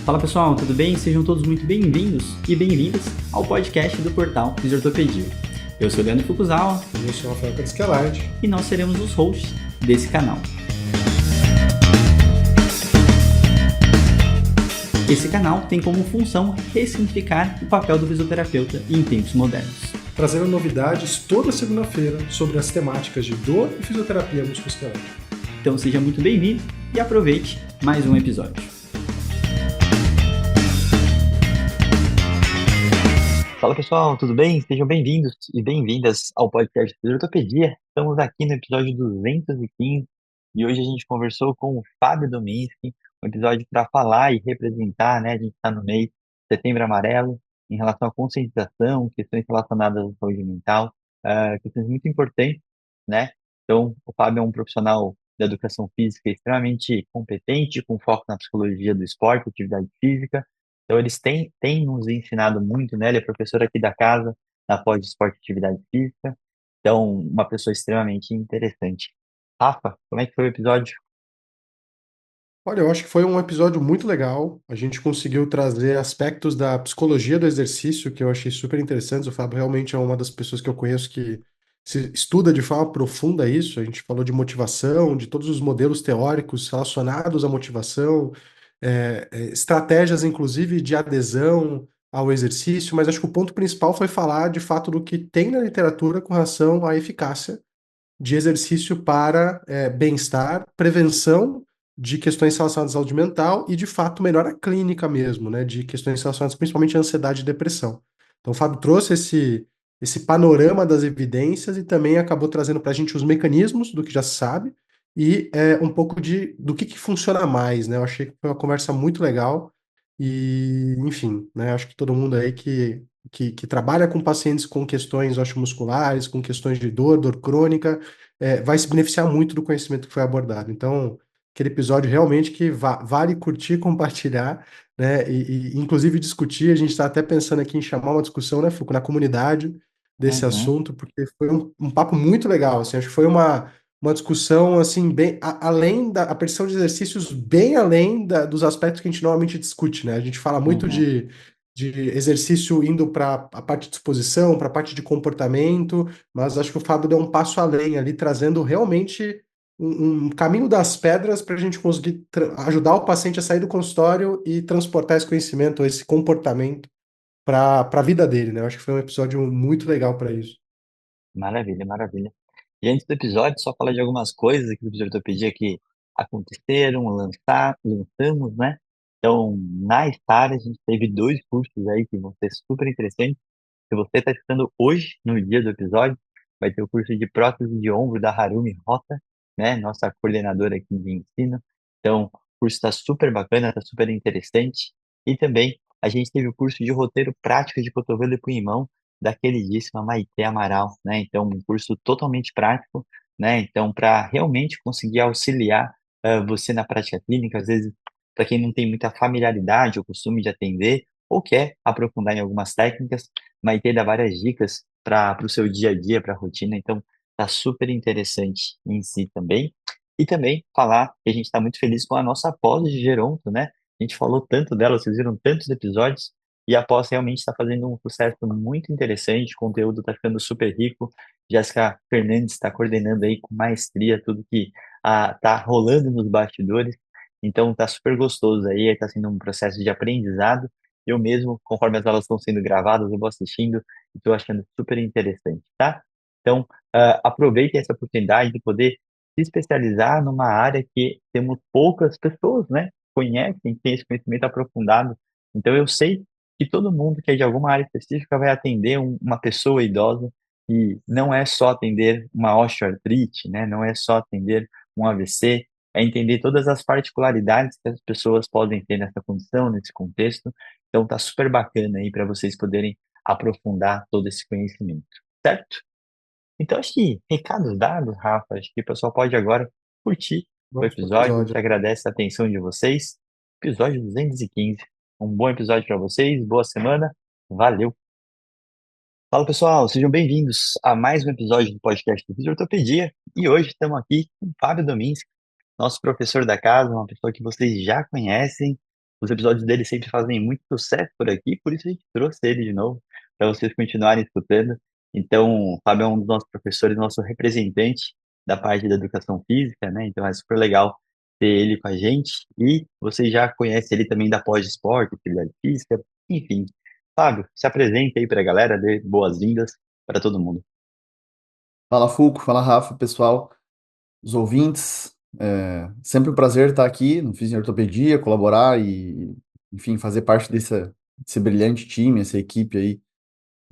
Fala pessoal, tudo bem? Sejam todos muito bem-vindos e bem-vindas ao podcast do portal Fisiortopedia. Eu sou o Leandro Fukuzawa E eu sou o Rafael Catskelard. e nós seremos os hosts desse canal. Esse canal tem como função ressignificar o papel do fisioterapeuta em tempos modernos. Trazendo novidades toda segunda-feira sobre as temáticas de dor e fisioterapia musculoesquelética. Então seja muito bem-vindo e aproveite mais um episódio. Fala pessoal, tudo bem? Sejam bem-vindos e bem-vindas ao podcast de Ortopedia. Estamos aqui no episódio 215 e hoje a gente conversou com o Fábio Dominski, um episódio para falar e representar, né? A gente está no mês de Setembro Amarelo, em relação à conscientização, questões relacionadas à saúde mental, questões muito importantes, né? Então, o Fábio é um profissional da educação física extremamente competente, com foco na psicologia do esporte, atividade física. Então, eles têm nos ensinado muito, né? Ele é professor aqui da casa, na pós de esporte e atividade física. Então, uma pessoa extremamente interessante. Rafa, como é que foi o episódio? Olha, eu acho que foi um episódio muito legal. A gente conseguiu trazer aspectos da psicologia do exercício que eu achei super interessantes. O Fábio realmente é uma das pessoas que eu conheço que se estuda de forma profunda isso. A gente falou de motivação, de todos os modelos teóricos relacionados à motivação, estratégias, inclusive, de adesão ao exercício, mas acho que o ponto principal foi falar de fato do que tem na literatura com relação à eficácia de exercício para bem-estar, prevenção de questões relacionadas à saúde mental e, de fato, melhora clínica mesmo, né, de questões relacionadas principalmente à ansiedade e depressão. Então, o Fábio trouxe esse panorama das evidências e também acabou trazendo para a gente os mecanismos do que já se sabe e um pouco do que funciona mais, né? Eu achei que foi uma conversa muito legal e, enfim, né, acho que todo mundo aí que trabalha com pacientes com questões osteomusculares, com questões de dor crônica, vai se beneficiar muito do conhecimento que foi abordado. Então, aquele episódio realmente que vale curtir, compartilhar, né? Inclusive discutir. A gente está até pensando aqui em chamar uma discussão, né, Fuco, na comunidade desse Uhum, assunto, porque foi um papo muito legal. Assim, acho que foi uma discussão assim, bem além da a pressão de exercícios, bem além dos aspectos que a gente normalmente discute, né? A gente fala muito uhum. de exercício indo para a parte de disposição, para a parte de comportamento, mas acho que o Fábio deu um passo além ali, trazendo realmente um caminho das pedras para a gente conseguir ajudar o paciente a sair do consultório e transportar esse conhecimento, esse comportamento para a vida dele, né? Eu acho que foi um episódio muito legal para isso. Maravilha, maravilha. E antes do episódio, só falar de algumas coisas aqui do Fisioterapia que aconteceram, lançamos, né? Então, na Star, a gente teve dois cursos aí que vão ser super interessantes. Se você está escutando hoje, no dia do episódio, vai ter o curso de prótese de ombro da Harumi Rota, né? Nossa coordenadora aqui de ensino. Então, o curso está super bacana, está super interessante. E também a gente teve o curso de roteiro prático de cotovelo e punhão da queridíssima Maite Amaral, né? Então, um curso totalmente prático, né? Então, para realmente conseguir auxiliar você na prática clínica, às vezes, para quem não tem muita familiaridade ou costume de atender, ou quer aprofundar em algumas técnicas, Maite dá várias dicas para o seu dia a dia, para a rotina, então tá super interessante em si também. E também falar que a gente está muito feliz com a nossa pós de Geronto, né? A gente falou tanto dela, vocês viram tantos episódios, e a pós realmente está fazendo um sucesso muito interessante, o conteúdo está ficando super rico. Jéssica Fernandes está coordenando aí com maestria tudo que está rolando nos bastidores, então está super gostoso aí, está sendo um processo de aprendizado. Eu mesmo, conforme as aulas estão sendo gravadas, eu vou assistindo e estou achando super interessante, tá? Então, aproveitem essa oportunidade de poder se especializar numa área que temos poucas pessoas, né? Conhecem, têm esse conhecimento aprofundado. Então, eu sei que todo mundo que é de alguma área específica vai atender uma pessoa idosa e não é só atender uma osteoartrite, né? Não é só atender um AVC, é entender todas as particularidades que as pessoas podem ter nessa condição, nesse contexto. Então tá super bacana aí para vocês poderem aprofundar todo esse conhecimento, certo? Então acho que recados dados, Rafa, acho que o pessoal pode agora curtir Um o ótimo episódio. A episódio. gente agradece a atenção de vocês. Episódio 215. Um bom episódio para vocês, boa semana. Valeu. Fala pessoal, sejam bem-vindos a mais um episódio do podcast do Fisiortopedia. E hoje estamos aqui com o Fábio Dominski, nosso professor da casa, uma pessoa que vocês já conhecem, os episódios dele sempre fazem muito sucesso por aqui, por isso a gente trouxe ele de novo, para vocês continuarem escutando. Então, o Fábio é um dos nossos professores, nosso representante da parte da educação física, né? Então é super legal ter ele com a gente. E você já conhece ele também da pós-esporte, atividade física, enfim. Fábio, se apresente aí para a galera, dê boas-vindas para todo mundo. Fala Fulco, fala Rafa, pessoal, os ouvintes. Sempre um prazer estar aqui no Fisiortopedia, colaborar e, enfim, fazer parte desse brilhante time, essa equipe aí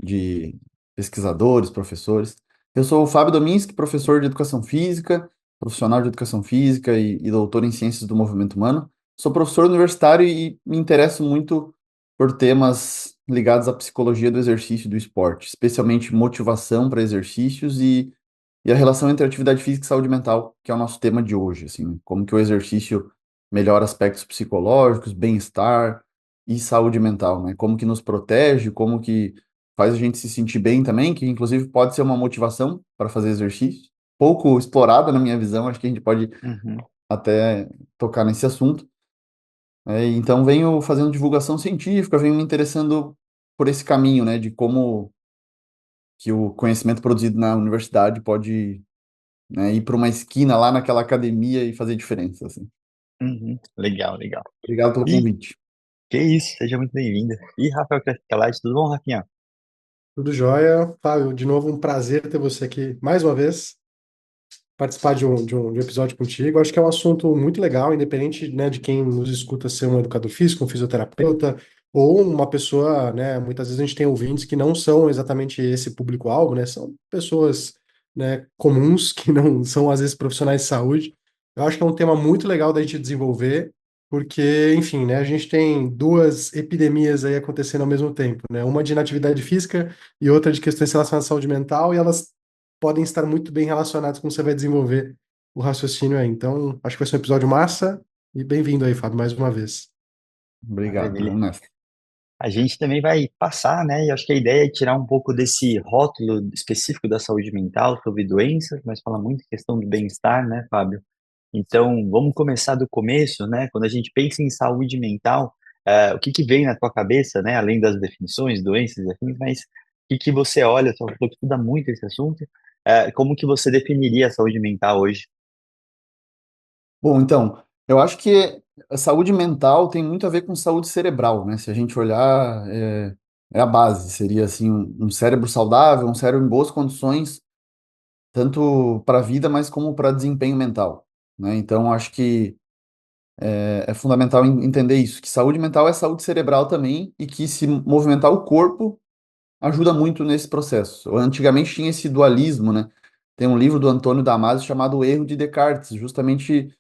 de pesquisadores, professores. Eu sou o Fábio Dominski, professor de Educação Física, profissional de Educação Física e doutor em Ciências do Movimento Humano. Sou professor universitário e me interesso muito por temas ligados à psicologia do exercício e do esporte, especialmente motivação para exercícios e a relação entre atividade física e saúde mental, que é o nosso tema de hoje, assim, como que o exercício melhora aspectos psicológicos, bem-estar e saúde mental, né? Como que nos protege, como que faz a gente se sentir bem também, que inclusive pode ser uma motivação para fazer exercício. Pouco explorada na minha visão, acho que a gente pode Uhum, até tocar nesse assunto. Então venho fazendo divulgação científica, venho me interessando por esse caminho, né, de como que o conhecimento produzido na universidade pode, né, ir para uma esquina lá naquela academia e fazer diferença, assim. uhum. Legal, legal. Obrigado pelo E convite. que isso, seja muito bem-vinda. E Rafael Castelati, tudo bom, Rafinha? Tudo jóia. Fábio, de novo, um prazer ter você aqui mais uma vez, participar de um episódio contigo. Acho que é um assunto muito legal, independente, né, de quem nos escuta ser um educador físico, um fisioterapeuta, ou uma pessoa, né, muitas vezes a gente tem ouvintes que não são exatamente esse público-alvo, né, são pessoas, né, comuns, que não são, às vezes, profissionais de saúde. Eu acho que é um tema muito legal da gente desenvolver, porque, enfim, né, a gente tem duas epidemias aí acontecendo ao mesmo tempo, né, uma de inatividade física e outra de questões relacionadas à saúde mental, e elas podem estar muito bem relacionados como você vai desenvolver o raciocínio aí. Então, acho que vai ser um episódio massa e bem-vindo aí, Fábio, mais uma vez. Obrigado, Maravilha. vamos nessa. A gente também vai passar, né? E acho que a ideia é tirar um pouco desse rótulo específico da saúde mental sobre doenças, mas fala muito em questão do bem-estar, né, Fábio? Então, vamos começar do começo, né? Quando a gente pensa em saúde mental, o que que vem na tua cabeça, né? Além das definições, doenças e afins, mas o que que você olha, só que estuda muito esse assunto, como que você definiria a saúde mental hoje? Bom, então, eu acho que a saúde mental tem muito a ver com saúde cerebral, né? Se a gente olhar, é a base, seria assim, um cérebro saudável, um cérebro em boas condições, tanto para a vida, mas como para desempenho mental, né? Então, acho que é fundamental entender isso, que saúde mental é saúde cerebral também, e que se movimentar o corpo ajuda muito nesse processo. Antigamente tinha esse dualismo, né? Tem um livro do Antônio Damasio chamado O Erro de Descartes, justamente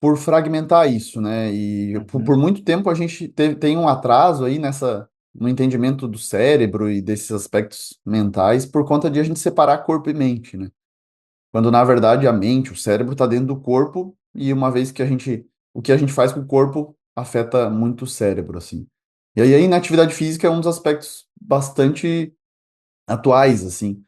por fragmentar isso, né? E por Uhum, muito tempo a gente tem um atraso aí no entendimento do cérebro e desses aspectos mentais por conta de a gente separar corpo e mente, né? Quando na verdade a mente, o cérebro está dentro do corpo e uma vez que o que a gente faz com o corpo afeta muito o cérebro, assim. E aí a inatividade física é um dos aspectos bastante atuais, assim,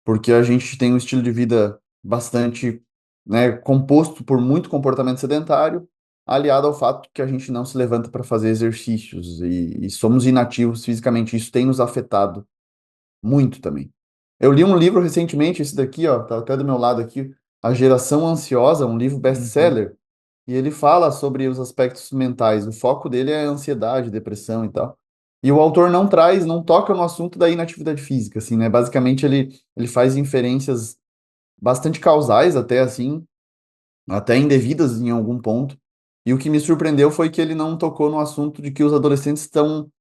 porque a gente tem um estilo de vida bastante, né, composto por muito comportamento sedentário, aliado ao fato que a gente não se levanta para fazer exercícios e somos inativos fisicamente. Isso tem nos afetado muito também. Eu li um livro recentemente, esse daqui, ó, tá até do meu lado aqui, A Geração Ansiosa, um livro uhum, best-seller, e ele fala sobre os aspectos mentais. O foco dele é ansiedade, depressão e tal. E o autor não traz, não toca no assunto da inatividade física, assim, né? Basicamente ele faz inferências bastante causais até assim, até indevidas em algum ponto. E o que me surpreendeu foi que ele não tocou no assunto de que os adolescentes estão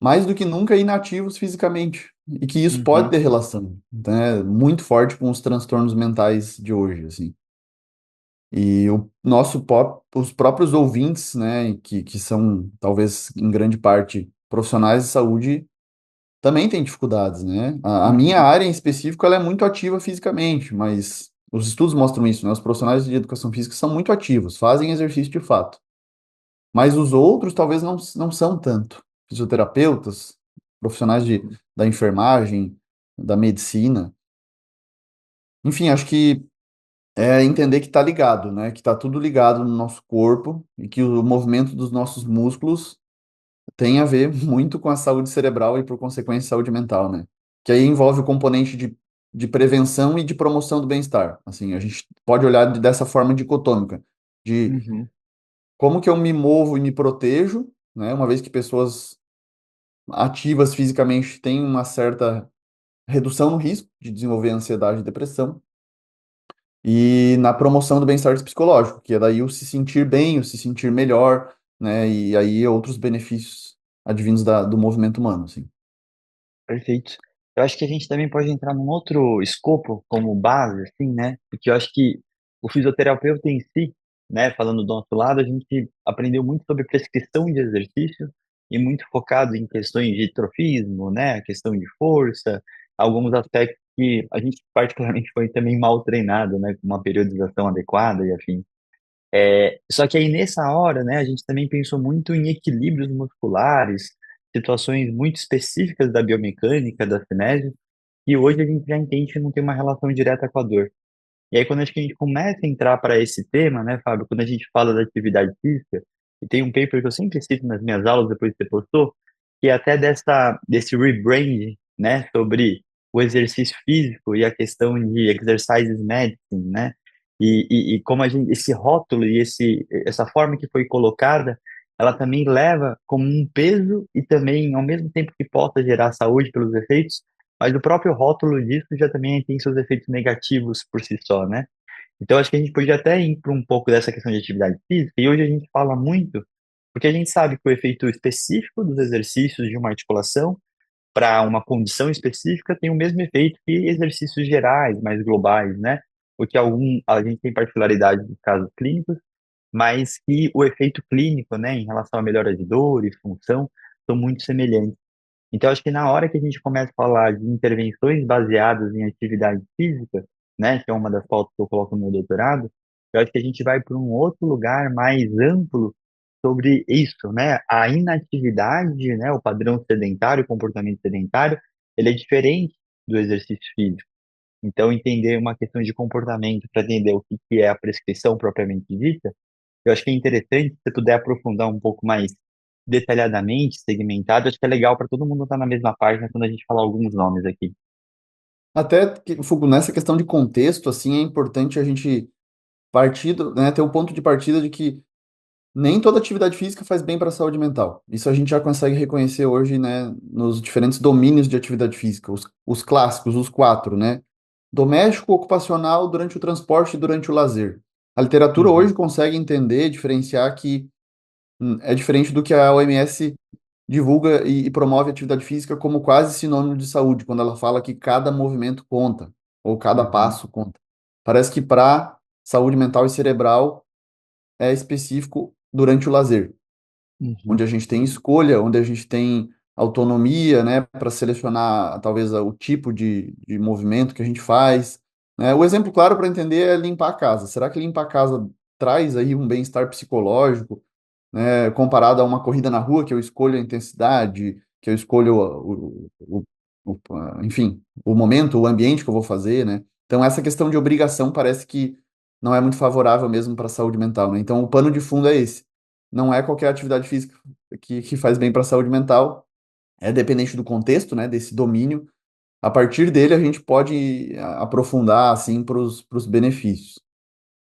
mais do que nunca inativos fisicamente e que isso pode uhum, ter relação, né, muito forte com os transtornos mentais de hoje, assim. E os próprios ouvintes, né, que são talvez em grande parte profissionais de saúde, também têm dificuldades, né? A minha uhum, área em específico, ela é muito ativa fisicamente, mas os estudos mostram isso, né? Os profissionais de educação física são muito ativos, fazem exercício de fato. Mas os outros talvez não são tanto. Fisioterapeutas, profissionais da enfermagem, da medicina. Enfim, acho que é entender que está ligado, né? Que está tudo ligado no nosso corpo e que o movimento dos nossos músculos tem a ver muito com a saúde cerebral e, por consequência, saúde mental, né? Que aí envolve o componente de prevenção e de promoção do bem-estar. Assim, a gente pode olhar dessa forma dicotômica, de Uhum. como que eu me movo e me protejo, né? Uma vez que pessoas ativas fisicamente têm uma certa redução no risco de desenvolver ansiedade e depressão, e na promoção do bem-estar psicológico, que é daí o se sentir bem, o se sentir melhor, né? E aí outros benefícios advindos do movimento humano, assim. Perfeito. Eu acho que a gente também pode entrar num outro escopo como base, assim, né? Porque eu acho que o fisioterapeuta em si, né, falando do nosso lado, a gente aprendeu muito sobre prescrição de exercício e muito focado em questões de trofismo, né, questão de força, alguns aspectos que a gente particularmente foi também mal treinado, né, com uma periodização adequada e afim. Só que aí nessa hora, né, a gente também pensou muito em equilíbrios musculares, situações muito específicas da biomecânica, da cinese, e hoje a gente já entende que não tem uma relação direta com a dor. E aí, quando acho que a gente começa a entrar para esse tema, né, Fábio, quando a gente fala da atividade física, e tem um paper que eu sempre cito nas minhas aulas, depois que você postou, que é até desse rebranding, né, sobre o exercício físico e a questão de exercises medicine, né, e como a gente, esse rótulo e essa forma que foi colocada, ela também leva como um peso e também, ao mesmo tempo que possa gerar saúde pelos efeitos, mas o próprio rótulo disso já também tem seus efeitos negativos por si só, né? Então, acho que a gente podia até ir para um pouco dessa questão de atividade física, e hoje a gente fala muito, porque a gente sabe que o efeito específico dos exercícios de uma articulação para uma condição específica tem o mesmo efeito que exercícios gerais, mais globais, né? Porque a gente tem particularidade dos casos clínicos, mas que o efeito clínico, né, em relação à melhora de dor e função, são muito semelhantes. Então, acho que na hora que a gente começa a falar de intervenções baseadas em atividade física, né, que é uma das pautas que eu coloco no meu doutorado, eu acho que a gente vai para um outro lugar mais amplo sobre isso, né? A inatividade, né, o padrão sedentário, o comportamento sedentário, ele é diferente do exercício físico. Então, entender uma questão de comportamento para entender o que que é a prescrição propriamente dita, eu acho que é interessante se você puder aprofundar um pouco mais detalhadamente, segmentado. Acho que é legal para todo mundo estar na mesma página quando a gente falar alguns nomes aqui. Até que, Fugo, nessa questão de contexto, assim, é importante a gente né, ter o ponto de partida de que nem toda atividade física faz bem para a saúde mental. Isso a gente já consegue reconhecer hoje, né, nos diferentes domínios de atividade física, os clássicos, os quatro, né? Doméstico, ocupacional, durante o transporte e durante o lazer. A literatura Uhum, hoje consegue entender, diferenciar que é diferente do que a OMS divulga e promove a atividade física como quase sinônimo de saúde, quando ela fala que cada movimento conta, ou cada uhum, passo conta. Parece que para saúde mental e cerebral é específico durante o lazer, uhum, onde a gente tem escolha, onde a gente tem autonomia, né, para selecionar talvez o tipo de movimento que a gente faz. Né? O exemplo claro para entender é limpar a casa. Será que limpar a casa traz aí um bem-estar psicológico, né, comparado a uma corrida na rua, que eu escolho a intensidade, que eu escolho enfim, o momento, o ambiente que eu vou fazer, né? Então, essa questão de obrigação parece que não é muito favorável mesmo para a saúde mental, né? Então, o pano de fundo é esse. Não é qualquer atividade física que faz bem para a saúde mental, é dependente do contexto, né, desse domínio. A partir dele, a gente pode aprofundar, assim, para os benefícios.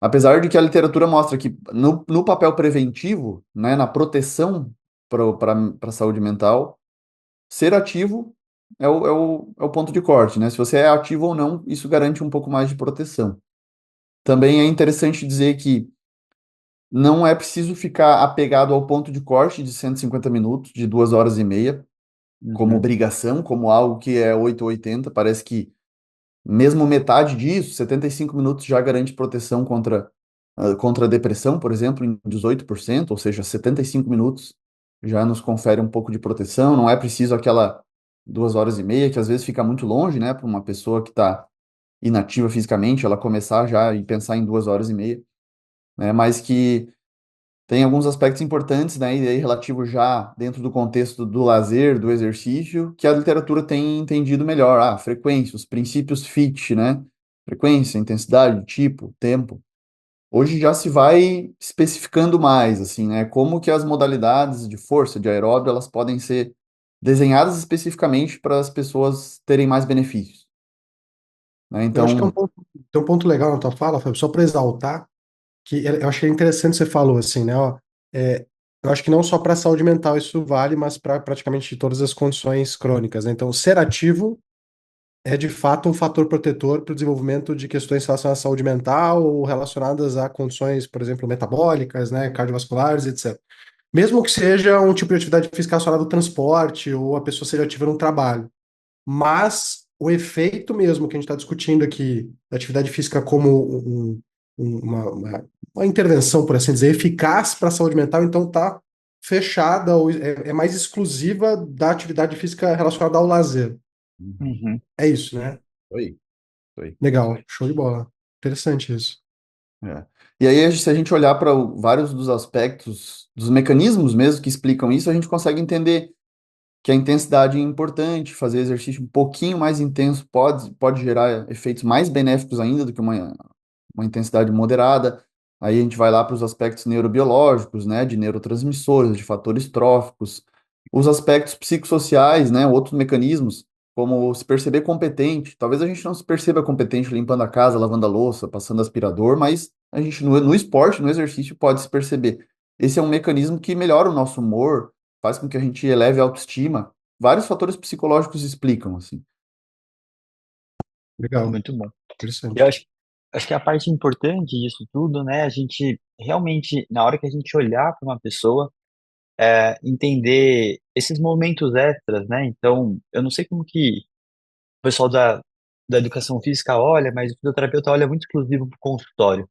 Apesar de que a literatura mostra que no papel preventivo, né, na proteção para a saúde mental, ser ativo é o ponto de corte, né? Se você é ativo ou não, isso garante um pouco mais de proteção. Também é interessante dizer que não é preciso ficar apegado ao ponto de corte de 150 minutos, de 2 horas e meia, como uhum, obrigação, como algo que é 8 ou 80. Parece que mesmo metade disso, 75 minutos, já garante proteção contra a depressão, por exemplo, em 18%, ou seja, 75 minutos já nos confere um pouco de proteção. Não é preciso aquela 2 horas e meia, que às vezes fica muito longe, né, para uma pessoa que está inativa fisicamente, ela começar já e pensar em 2 horas e meia, né, mas que tem alguns aspectos importantes, né, e aí relativo já dentro do contexto do lazer, do exercício, que a literatura tem entendido melhor. Ah, frequência, os princípios FIT, né? frequência, intensidade, tipo, tempo. Hoje já se vai especificando mais, assim, né? Como que as modalidades de força, de aeróbio, elas podem ser desenhadas especificamente para as pessoas terem mais benefícios, né? Eu acho que Então, tem um ponto legal na tua fala, Fábio, só para exaltar, eu achei interessante você falou assim, né? Ó, é, eu acho que não só para a saúde mental isso vale, mas para praticamente todas as condições crônicas, né? Então, ser ativo é de fato um fator protetor para o desenvolvimento de questões relacionadas à saúde mental ou relacionadas a condições, por exemplo, metabólicas, né, cardiovasculares, etc. Mesmo que seja um tipo de atividade física relacionada ao transporte ou a pessoa seja ativa no trabalho. Mas o efeito mesmo que a gente está discutindo aqui, da atividade física como uma intervenção, por assim dizer, eficaz para a saúde mental, então está fechada ou é mais exclusiva da atividade física relacionada ao lazer. Uhum. É isso, né? oi, oi. Legal, show de bola. Interessante isso. É. E aí, se a gente olhar para vários dos aspectos, dos mecanismos mesmo que explicam isso, a gente consegue entender que a intensidade é importante, fazer exercício um pouquinho mais intenso pode gerar efeitos mais benéficos ainda do que uma intensidade moderada. Aí a gente vai lá para os aspectos neurobiológicos, né, de neurotransmissores, de fatores tróficos, os aspectos psicossociais, né, outros mecanismos, como se perceber competente. Talvez a gente não se perceba competente limpando a casa, lavando a louça, passando aspirador, mas a gente no esporte, no exercício, pode se perceber. Esse é um mecanismo que melhora o nosso humor, faz com que a gente eleve a autoestima. Vários fatores psicológicos explicam, assim. Legal, Muito bom. Eu interessante. acho que a parte importante disso tudo, né, a gente realmente, na hora que a gente olhar para uma pessoa, entender esses momentos extras, né? Então, eu não sei como que o pessoal da educação física olha, mas o fisioterapeuta olha muito exclusivo para o consultório.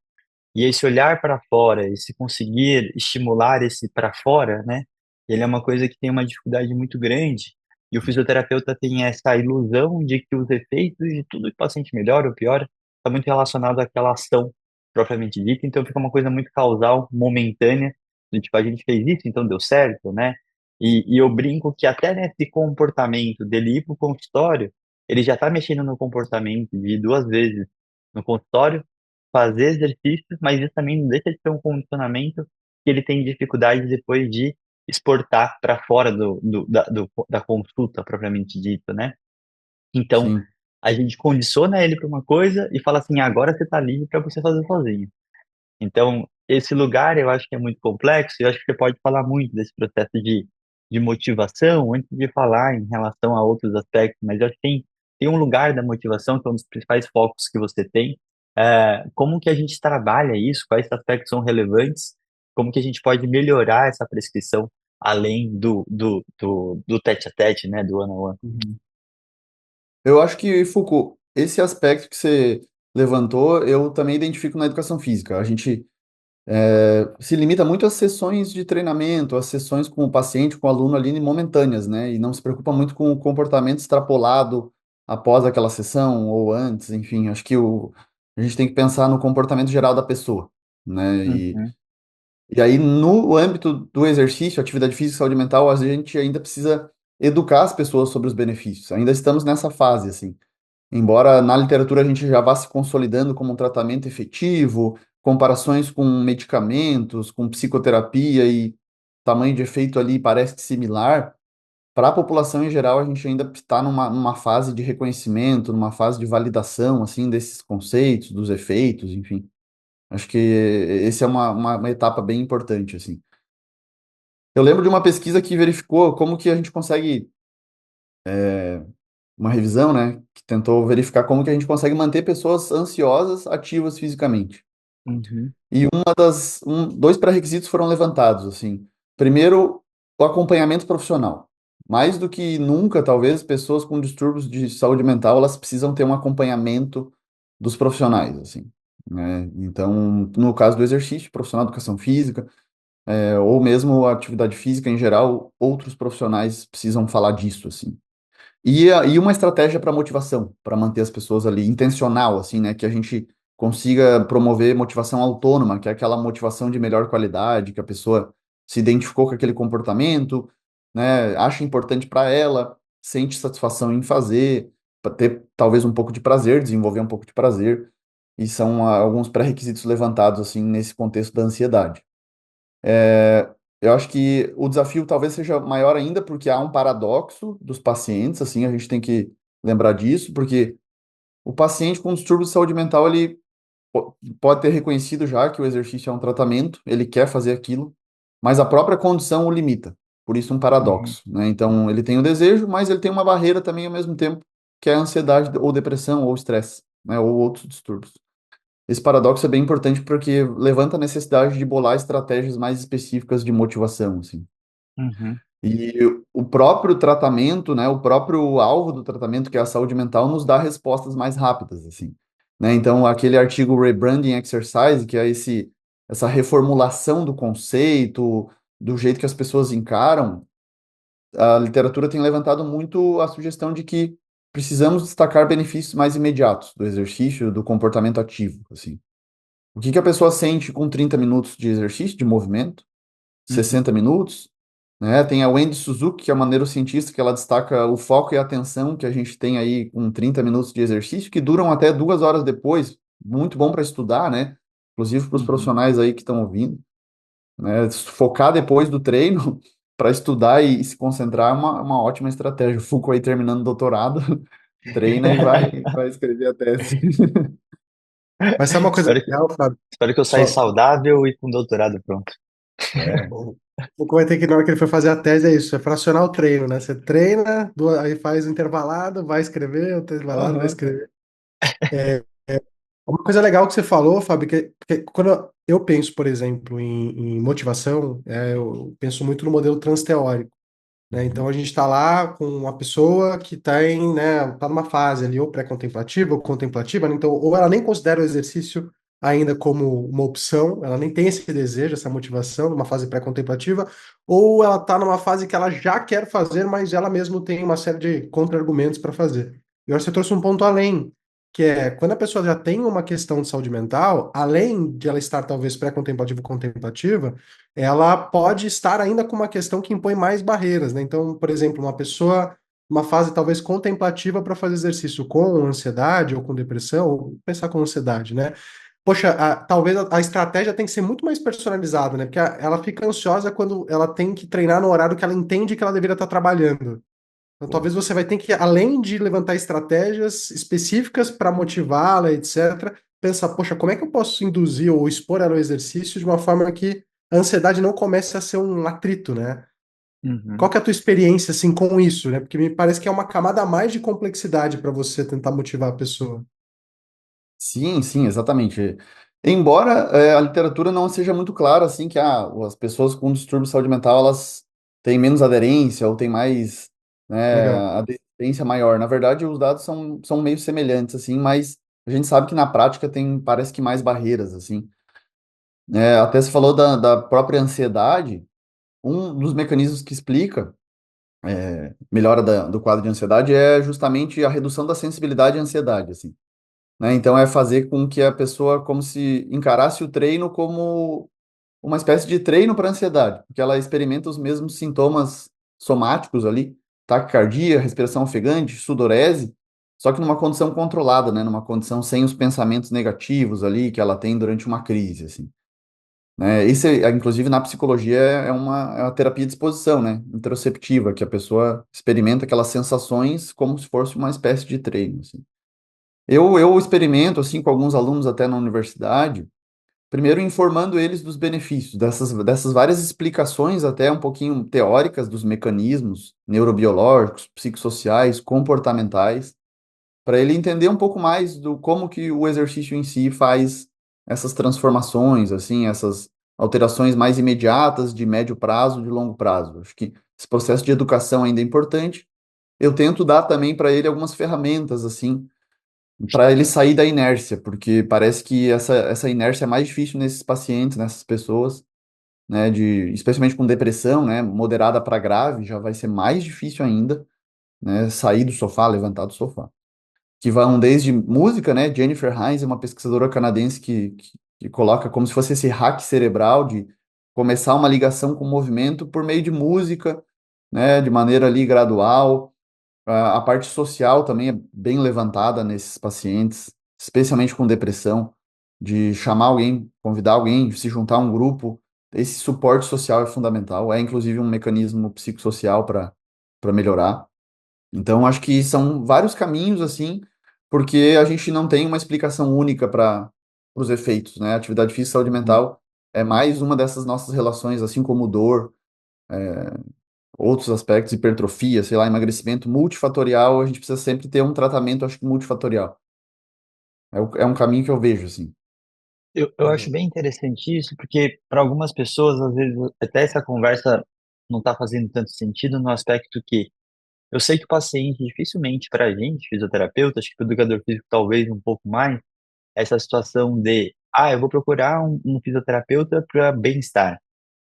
E esse olhar para fora, esse conseguir estimular esse para fora, né? Ele é uma coisa que tem uma dificuldade muito grande. E o fisioterapeuta tem essa ilusão de que os efeitos de tudo que o paciente melhora ou piora está muito relacionado àquela ação propriamente dita. Então fica uma coisa muito causal, momentânea. Do tipo, a gente fez isso, então deu certo, né? E eu brinco que até nesse comportamento dele ir para o consultório, ele já está mexendo no comportamento de ir duas vezes no consultório fazer exercícios, mas isso também não deixa de ser um condicionamento que ele tem dificuldade depois de exportar para fora da consulta propriamente dita, né? Então, Sim, a gente condiciona ele para uma coisa e fala assim, agora você está livre para você fazer sozinho. Então, esse lugar eu acho que é muito complexo e eu acho que você pode falar muito desse processo de motivação antes de falar em relação a outros aspectos, mas eu acho que tem um lugar da motivação que é um dos principais focos que você tem. Como que a gente trabalha isso? Quais aspectos são relevantes? Como que a gente pode melhorar essa prescrição além do tete-a-tete, né, do one-on-one? uhum. Eu acho que, Foucault, esse aspecto que você levantou, eu também identifico na educação física. A gente se limita muito às sessões de treinamento, às sessões com o paciente, com o aluno ali momentâneas, né? E não se preocupa muito com o comportamento extrapolado após aquela sessão ou antes, enfim. Acho que a gente tem que pensar no comportamento geral da pessoa, né? Uhum, E aí, no âmbito do exercício, atividade física e saúde mental, a gente ainda precisa educar as pessoas sobre os benefícios. Ainda estamos nessa fase, assim. Embora na literatura a gente já vá se consolidando como um tratamento efetivo, comparações com medicamentos, com psicoterapia e tamanho de efeito ali parece similar, para a população em geral a gente ainda está numa fase de reconhecimento, numa fase de validação, assim, desses conceitos, dos efeitos, enfim. Acho que esse é uma etapa bem importante, assim. Eu lembro de uma pesquisa que verificou como que a gente consegue, uma revisão, né, que tentou verificar como que a gente consegue manter pessoas ansiosas ativas fisicamente. uhum, E dois pré-requisitos foram levantados, assim. Primeiro, o acompanhamento profissional. Mais do que nunca, talvez, pessoas com distúrbios de saúde mental, elas precisam ter um acompanhamento dos profissionais, assim, né? Então, no caso do exercício, profissional de educação física, ou mesmo a atividade física em geral, outros profissionais precisam falar disso, assim. E uma estratégia para motivação, para manter as pessoas ali, intencional, assim, né? Que a gente consiga promover motivação autônoma, que é aquela motivação de melhor qualidade, que a pessoa se identificou com aquele comportamento, né? Acha importante para ela, sente satisfação em fazer. para ter talvez um pouco de prazer, desenvolver um pouco de prazer, e são alguns pré-requisitos levantados assim nesse contexto da ansiedade. Eu acho que o desafio talvez seja maior ainda porque há um paradoxo dos pacientes, assim, a gente tem que lembrar disso, porque o paciente com distúrbio de saúde mental, ele pode ter reconhecido já que o exercício é um tratamento, ele quer fazer aquilo, mas a própria condição o limita. Por isso um Uhum. paradoxo, né? Então, ele tem o desejo, mas ele tem uma barreira também ao mesmo tempo, que é a ansiedade ou depressão ou estresse, né? Ou outros distúrbios. Esse paradoxo é bem importante porque levanta a necessidade de bolar estratégias mais específicas de motivação, assim. Uhum. E o próprio tratamento, né, o próprio alvo do tratamento, que é a saúde mental, nos dá respostas mais rápidas, assim, né? Então, aquele artigo Rebranding Exercise, que é essa reformulação do conceito, do jeito que as pessoas encaram, a literatura tem levantado muito a sugestão de que precisamos destacar benefícios mais imediatos do exercício, do comportamento ativo, assim. O que que a pessoa sente com 30 minutos de exercício, de movimento, Uhum. 60 minutos, né? Tem a Wendy Suzuki, que é uma neurocientista, que ela destaca o foco e a atenção que a gente tem aí com 30 minutos de exercício, que duram até 2 horas depois. Muito bom para estudar, né? Inclusive para os Uhum. profissionais aí que estão ouvindo, né? Focar depois do treino para estudar e se concentrar é uma ótima estratégia. O Foucault aí terminando o doutorado, treina e vai escrever a tese. Mas sabe uma coisa Espero, legal, Fábio? espero que eu saia Só, saudável e com doutorado pronto. É. o que vai ter que, na hora que ele for fazer a tese, é isso, é fracionar o treino, né? Você treina, aí faz o intervalado, vai escrever, o intervalado, vai Aham. escrever. Uma coisa legal que você falou, Fábio, que quando eu penso, por exemplo, em motivação, eu penso muito no modelo transteórico, né? Então Uhum. a gente está lá com uma pessoa que tem, né, tá numa fase ali ou pré-contemplativa ou contemplativa, né? Então ou ela nem considera o exercício ainda como uma opção, ela nem tem esse desejo, essa motivação numa fase pré-contemplativa, ou ela está numa fase que ela já quer fazer, mas ela mesmo tem uma série de contra-argumentos para fazer. E eu acho que você trouxe um ponto além, que é quando a pessoa já tem uma questão de saúde mental, além de ela estar talvez pré-contemplativa ou contemplativa, ela pode estar ainda com uma questão que impõe mais barreiras, né? Então, por exemplo, uma pessoa, uma fase talvez contemplativa para fazer exercício com ansiedade ou com depressão, ou pensar com ansiedade, né? Poxa, talvez a estratégia tem que ser muito mais personalizada, né? Porque ela fica ansiosa quando ela tem que treinar no horário que ela entende que ela deveria estar trabalhando. Então, Boa. talvez você vai ter que, além de levantar estratégias específicas para motivá-la, etc., pensar, poxa, como é que eu posso induzir ou expor ela ao exercício de uma forma que a ansiedade não comece a ser um atrito, né? Qual Uhum. que é a tua experiência, assim, com isso, né? Porque me parece que é uma camada a mais de complexidade para você tentar motivar a pessoa. Sim, sim, exatamente. Embora a literatura não seja muito clara, assim, que as pessoas com distúrbio de saúde mental, elas têm menos aderência ou têm mais, né, Legal. aderência maior. Na verdade, os dados são meio semelhantes, assim, mas a gente sabe que na prática tem, parece que mais barreiras, assim. Até você falou da própria ansiedade, um dos mecanismos que explica melhora do quadro de ansiedade é justamente a redução da sensibilidade à ansiedade, assim, né? Então é fazer com que a pessoa como se encarasse o treino como uma espécie de treino para ansiedade, porque ela experimenta os mesmos sintomas somáticos ali, taquicardia, respiração ofegante, sudorese, só que numa condição controlada, né? Numa condição sem os pensamentos negativos ali que ela tem durante uma crise, assim. Né? Isso, inclusive, na psicologia é uma terapia de exposição, né? Interoceptiva, que a pessoa experimenta aquelas sensações como se fosse uma espécie de treino, assim. Eu experimento, assim, com alguns alunos até na universidade, primeiro informando eles dos benefícios, dessas várias explicações, até um pouquinho teóricas, dos mecanismos neurobiológicos, psicossociais, comportamentais, para ele entender um pouco mais do como que o exercício em si faz essas transformações, assim, essas alterações mais imediatas, de médio prazo, de longo prazo. Acho que esse processo de educação ainda é importante. Eu tento dar também para ele algumas ferramentas, assim, para ele sair da inércia, porque parece que essa inércia é mais difícil nesses pacientes, nessas pessoas, né, especialmente com depressão, né, moderada para grave, já vai ser mais difícil ainda, né, sair do sofá, levantar do sofá. Que vão desde música, né, Jennifer Hines é uma pesquisadora canadense que coloca como se fosse esse hack cerebral de começar uma ligação com o movimento por meio de música, né, de maneira ali gradual, A parte social também é bem levantada nesses pacientes, especialmente com depressão, de chamar alguém, convidar alguém, se juntar a um grupo. Esse suporte social é fundamental, é inclusive um mecanismo psicossocial para melhorar. Então, acho que são vários caminhos, assim, porque a gente não tem uma explicação única para os efeitos, né? Atividade física e saúde Uhum. mental é mais uma dessas nossas relações, assim como dor, outros aspectos, hipertrofia, sei lá, emagrecimento multifatorial, a gente precisa sempre ter um tratamento, acho que multifatorial. É um caminho que eu vejo, assim. Eu acho bem interessante isso, porque para algumas pessoas, às vezes, até essa conversa não está fazendo tanto sentido no aspecto que eu sei que o paciente, dificilmente para a gente, fisioterapeuta, acho que para o educador físico talvez um pouco mais, essa situação de, eu vou procurar um fisioterapeuta para bem-estar,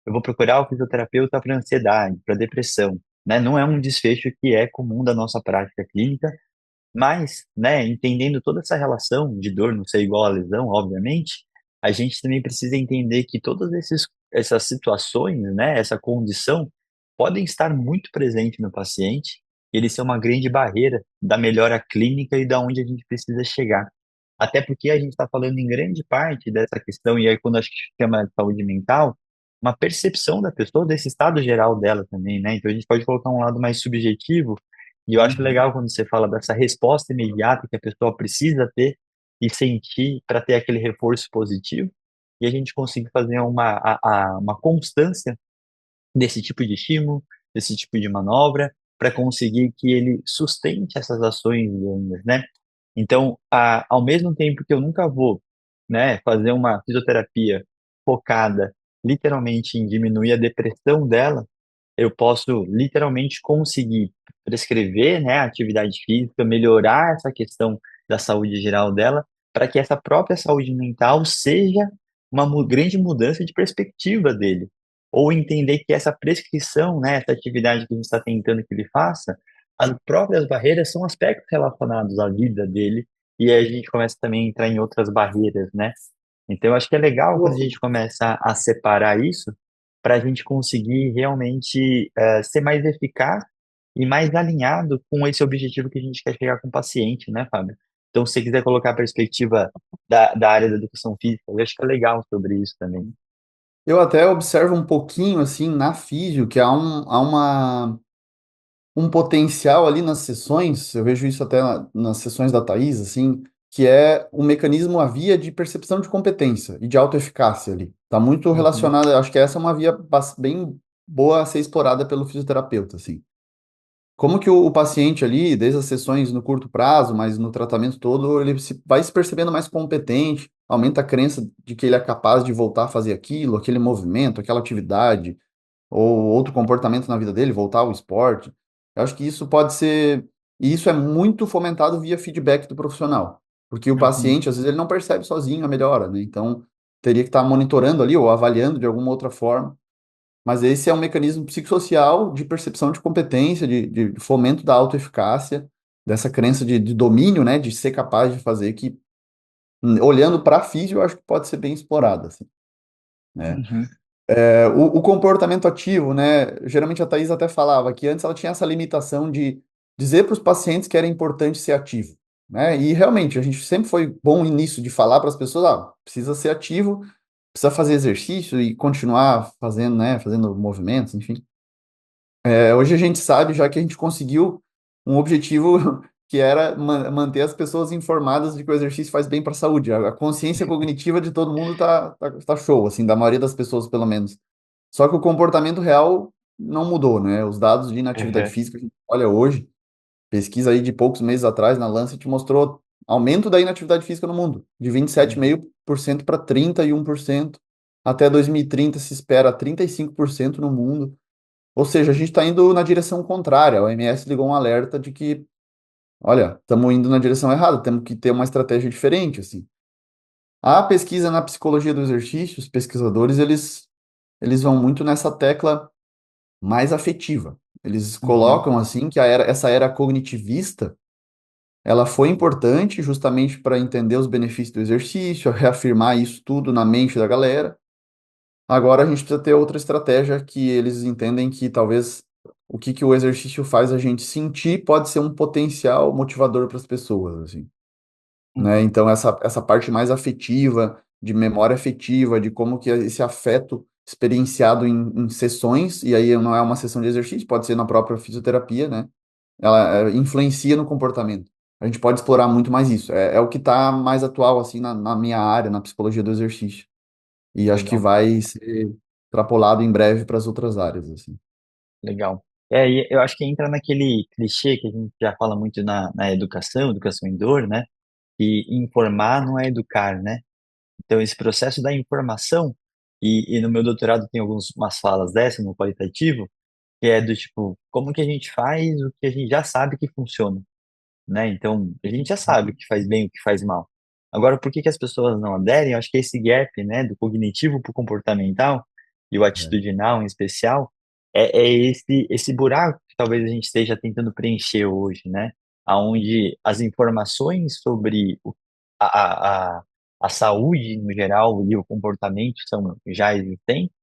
eu vou procurar o fisioterapeuta para ansiedade, para depressão, né? Não é um desfecho que é comum da nossa prática clínica, mas, né, entendendo toda essa relação de dor não ser igual à lesão, obviamente, a gente também precisa entender que essas situações, né, essa condição, podem estar muito presentes no paciente e eles são uma grande barreira da melhora clínica e da onde a gente precisa chegar. Até porque a gente está falando em grande parte dessa questão, e aí quando a gente chama de saúde mental, uma percepção da pessoa, desse estado geral dela também, né? Então a gente pode colocar um lado mais subjetivo e eu acho Uhum. legal quando você fala dessa resposta imediata que a pessoa precisa ter e sentir para ter aquele reforço positivo, e a gente conseguir fazer uma constância desse tipo de estímulo, desse tipo de manobra, para conseguir que ele sustente essas ações longas, né? Então, ao mesmo tempo que eu nunca vou, né, fazer uma fisioterapia focada literalmente em diminuir a depressão dela, eu posso literalmente conseguir prescrever, né, atividade física, melhorar essa questão da saúde geral dela, para que essa própria saúde mental seja uma grande mudança de perspectiva dele. Ou entender que essa prescrição, né, essa atividade que a gente está tentando que ele faça, as próprias barreiras são aspectos relacionados à vida dele, e aí a gente começa também a entrar em outras barreiras, né? Então, eu acho que é legal quando a gente começa a separar isso, para a gente conseguir realmente ser mais eficaz e mais alinhado com esse objetivo que a gente quer chegar com o paciente, né, Fábio? Então, se você quiser colocar a perspectiva da área da educação física, eu acho que é legal sobre isso também. Eu até observo um pouquinho, assim, na físio, que um potencial ali nas sessões, eu vejo isso até nas sessões da Thaís, assim, que é um mecanismo, a via de percepção de competência e de autoeficácia ali. Está muito Uhum, relacionado, acho que essa é uma via bem boa a ser explorada pelo fisioterapeuta, assim. Como que o paciente ali, desde as sessões no curto prazo, mas no tratamento todo, vai se percebendo mais competente, aumenta a crença de que ele é capaz de voltar a fazer aquilo, aquele movimento, aquela atividade, ou outro comportamento na vida dele, voltar ao esporte. Eu acho que isso pode ser, e isso é muito fomentado via feedback do profissional, porque o uhum, paciente, às vezes, ele não percebe sozinho a melhora, né? Então, teria que estar monitorando ali ou avaliando de alguma outra forma, mas esse é um mecanismo psicossocial de percepção de competência, de fomento da autoeficácia, dessa crença de domínio, né, de ser capaz de fazer, que, olhando para a físio, eu acho que pode ser bem explorada, assim, né? uhum, O comportamento ativo, né? Geralmente a Thais até falava que antes ela tinha essa limitação de dizer para os pacientes que era importante ser ativo, né? E realmente a gente sempre foi bom nisso de falar para as pessoas, precisa ser ativo, precisa fazer exercício e continuar fazendo, né? Fazendo movimentos, enfim. Hoje a gente sabe já que a gente conseguiu um objetivo que era manter as pessoas informadas de que o exercício faz bem para a saúde. A consciência cognitiva de todo mundo tá show, assim, da maioria das pessoas, pelo menos. Só que o comportamento real não mudou, né? Os dados de inatividade uhum, física que a gente olha hoje, pesquisa aí de poucos meses atrás na Lancet mostrou aumento da inatividade física no mundo, de uhum, 27,5% para 31%. Até 2030 se espera 35% no mundo. Ou seja, a gente está indo na direção contrária. A OMS ligou um alerta de que, olha, estamos indo na direção errada, temos que ter uma estratégia diferente, assim. A pesquisa na psicologia do exercício, os pesquisadores, eles vão muito nessa tecla mais afetiva. Eles uhum, colocam, assim, que essa era cognitivista, ela foi importante justamente para entender os benefícios do exercício, reafirmar isso tudo na mente da galera. Agora a gente precisa ter outra estratégia que eles entendem que talvez o que que o exercício faz a gente sentir pode ser um potencial motivador para as pessoas, assim, né? Uhum. Então, essa parte mais afetiva, de memória afetiva, de como que esse afeto experienciado em sessões, e aí não é uma sessão de exercício, pode ser na própria fisioterapia, né? Ela influencia no comportamento. A gente pode explorar muito mais isso. É o que está mais atual, assim, na minha área, na psicologia do exercício. E acho que Legal, vai ser extrapolado em breve para as outras áreas, assim. legal. E eu acho que entra naquele clichê que a gente já fala muito na educação, educação em dor, né? Que informar não é educar, né? Então, esse processo da informação, e no meu doutorado tem umas falas dessas no qualitativo, que é do tipo, como que a gente faz o que a gente já sabe que funciona, né? Então, a gente já sabe o que faz bem e o que faz mal. Agora, por que que as pessoas não aderem? Eu acho que esse gap, né, do cognitivo para o comportamental, e o É. atitudinal em especial, é esse buraco que talvez a gente esteja tentando preencher hoje, né? Aonde as informações sobre a, a, a, a saúde no geral e o comportamento são já existentes,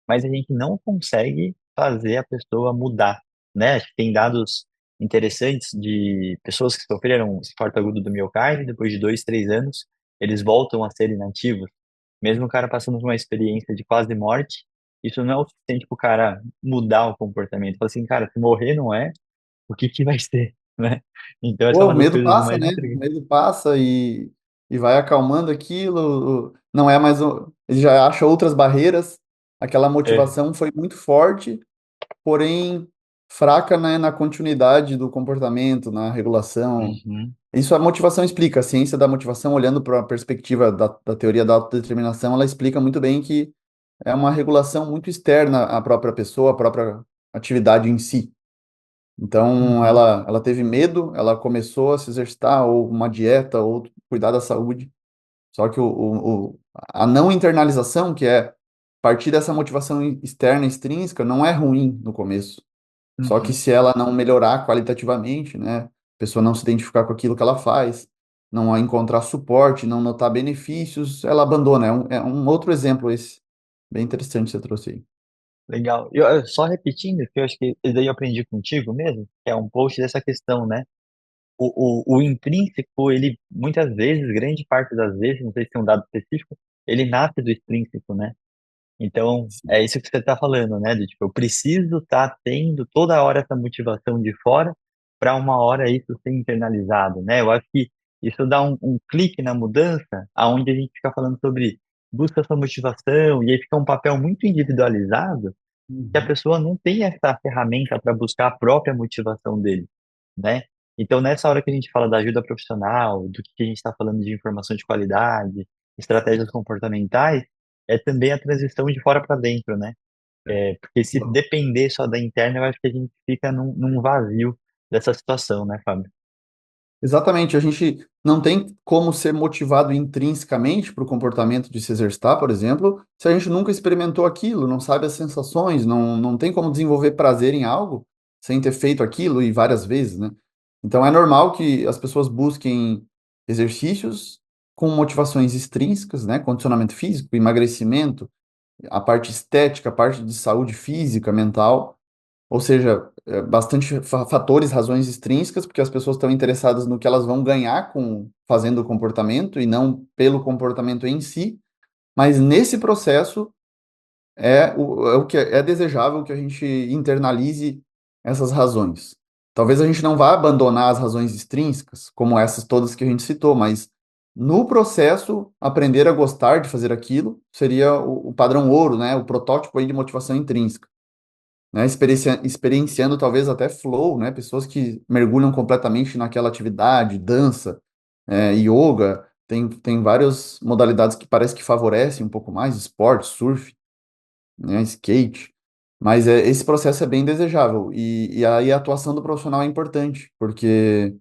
mas a gente não consegue fazer a pessoa mudar, né? Acho que tem dados interessantes de pessoas que sofreram infarto agudo do miocárdio, depois de 2, 3 anos, eles voltam a ser inativos, mesmo o cara passando por uma experiência de quase morte, isso não é o suficiente para o cara mudar o comportamento. Fala assim, cara, se morrer não é, o que que vai ser, né? Então essa é Pô, o uma das medo coisas passa, mais né? O intrigantes. medo passa e vai acalmando aquilo. Não é mais. Ele já acha outras barreiras. Aquela É. motivação foi muito forte, porém fraca, né, na continuidade do comportamento, na regulação. Uhum, Isso a motivação explica. A ciência da motivação, olhando para a perspectiva da teoria da autodeterminação, ela explica muito bem que é uma regulação muito externa à própria pessoa, à própria atividade em si. Então, uhum, ela teve medo, ela começou a se exercitar, ou uma dieta, ou cuidar da saúde. Só que a não internalização, que é partir dessa motivação externa, extrínseca, não é ruim no começo. Só que uhum. se ela não melhorar qualitativamente, né, a pessoa não se identificar com aquilo que ela faz, não encontrar suporte, não notar benefícios, ela abandona. É um outro exemplo esse. Bem interessante que você trouxe aí. Legal. Só repetindo, que eu acho que esse daí eu aprendi contigo mesmo, que é um post dessa questão, né? O intrínseco, ele, muitas vezes, grande parte das vezes, não sei se tem um dado específico, ele nasce do extrínseco, né? Então, Sim. é isso que você está falando, né? Do tipo, eu preciso estar tendo toda hora essa motivação de fora para uma hora isso ser internalizado, né? Eu acho que isso dá um clique na mudança, aonde a gente fica falando sobre busca sua motivação, e aí fica um papel muito individualizado, que a Uhum. pessoa não tem essa ferramenta para buscar a própria motivação dele, né? Então, nessa hora que a gente fala da ajuda profissional, do que a gente está falando de informação de qualidade, estratégias comportamentais, é também a transição de fora para dentro, né? Porque se depender só da interna, eu acho que a gente fica num vazio dessa situação, né, Fábio? Exatamente, a gente não tem como ser motivado intrinsecamente para o comportamento de se exercitar, por exemplo, se a gente nunca experimentou aquilo, não sabe as sensações, não tem como desenvolver prazer em algo sem ter feito aquilo e várias vezes, né? Então é normal que as pessoas busquem exercícios com motivações extrínsecas, né? Condicionamento físico, emagrecimento, a parte estética, a parte de saúde física, mental. Ou seja, bastante fatores, razões extrínsecas, porque as pessoas estão interessadas no que elas vão ganhar com fazendo o comportamento e não pelo comportamento em si. Mas nesse processo é o que é desejável que a gente internalize essas razões. Talvez a gente não vá abandonar as razões extrínsecas, como essas todas que a gente citou, mas no processo, aprender a gostar de fazer aquilo seria o padrão ouro, né? O protótipo aí de motivação intrínseca, né? Experienciando talvez até flow, né? Pessoas que mergulham completamente naquela atividade, dança, yoga, tem várias modalidades que parece que favorecem um pouco mais, esporte, surf, né? Skate, mas esse processo é bem desejável, e aí a atuação do profissional é importante, porque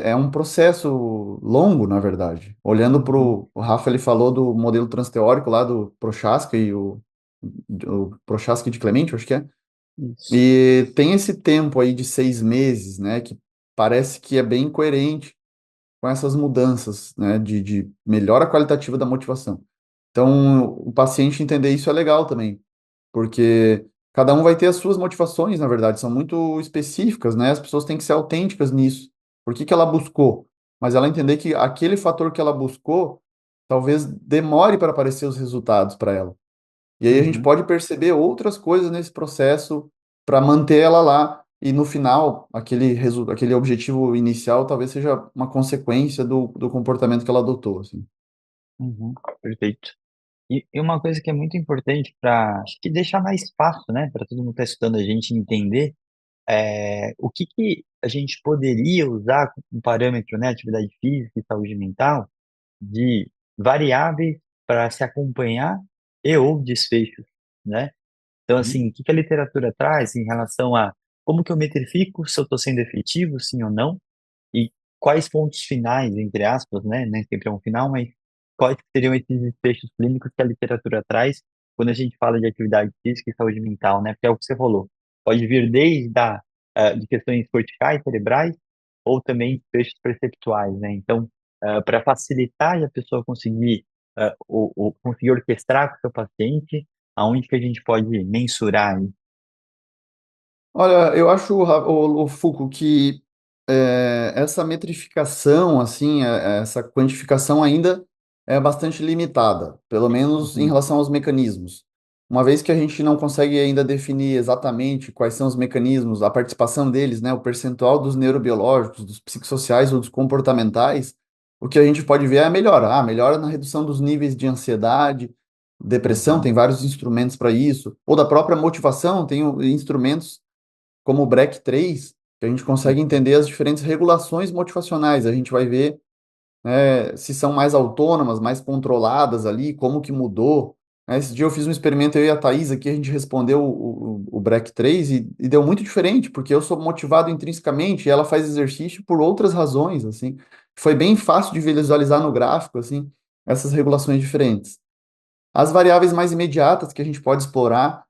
é um processo longo, na verdade. Olhando para Uhum. o Rafa, ele falou do modelo transteórico lá do Prochaska e o Prochaska de Clemente, eu acho que é. Isso. E tem esse tempo aí de 6 meses, né, que parece que é bem coerente com essas mudanças, né, de melhora qualitativa da motivação. Então, o paciente entender isso é legal também, porque cada um vai ter as suas motivações, na verdade, são muito específicas, né? As pessoas têm que ser autênticas nisso. Por que que ela buscou? Mas ela entender que aquele fator que ela buscou talvez demore para aparecer os resultados para ela. E aí a gente Uhum, pode perceber outras coisas nesse processo para manter ela lá. E no final, aquele objetivo inicial talvez seja uma consequência do comportamento que ela adotou, assim. uhum, perfeito. E uma coisa que é muito importante para, acho que deixar mais fácil, né, para todo mundo que está estudando a gente entender, o que que a gente poderia usar como parâmetro, né, atividade física e saúde mental, de variáveis para se acompanhar e ou desfechos, né? Então, Uhum. assim, o que que a literatura traz em relação a como que eu metrifico se eu estou sendo efetivo, sim ou não, e quais pontos finais, entre aspas, né? Nem sempre é um final, mas quais que seriam esses desfechos clínicos que a literatura traz quando a gente fala de atividade física e saúde mental, né? Porque é o que você falou. Pode vir desde de questões corticais, cerebrais, ou também desfechos perceptuais, né? Então, para facilitar e a pessoa conseguir, conseguir orquestrar com o seu paciente, aonde que a gente pode mensurar aí? Olha, eu acho, o Foucault, que essa metrificação, assim, essa quantificação ainda é bastante limitada, pelo menos em Uhum, relação aos mecanismos. Uma vez que a gente não consegue ainda definir exatamente quais são os mecanismos, a participação deles, né, o percentual dos neurobiológicos, dos psicossociais ou dos comportamentais, o que a gente pode ver é a melhora. Ah, melhora na redução dos níveis de ansiedade, depressão, uhum, tem vários instrumentos para isso, ou da própria motivação, tem instrumentos como o break 3 que a gente consegue uhum, entender as diferentes regulações motivacionais. A gente vai ver, né, se são mais autônomas, mais controladas ali, como que mudou. Né? Esse dia eu fiz um experimento, eu e a Thaís aqui, a gente respondeu o break 3 e deu muito diferente, porque eu sou motivado intrinsecamente e ela faz exercício por outras razões, assim. Foi bem fácil de visualizar no gráfico, assim, essas regulações diferentes. As variáveis mais imediatas que a gente pode explorar,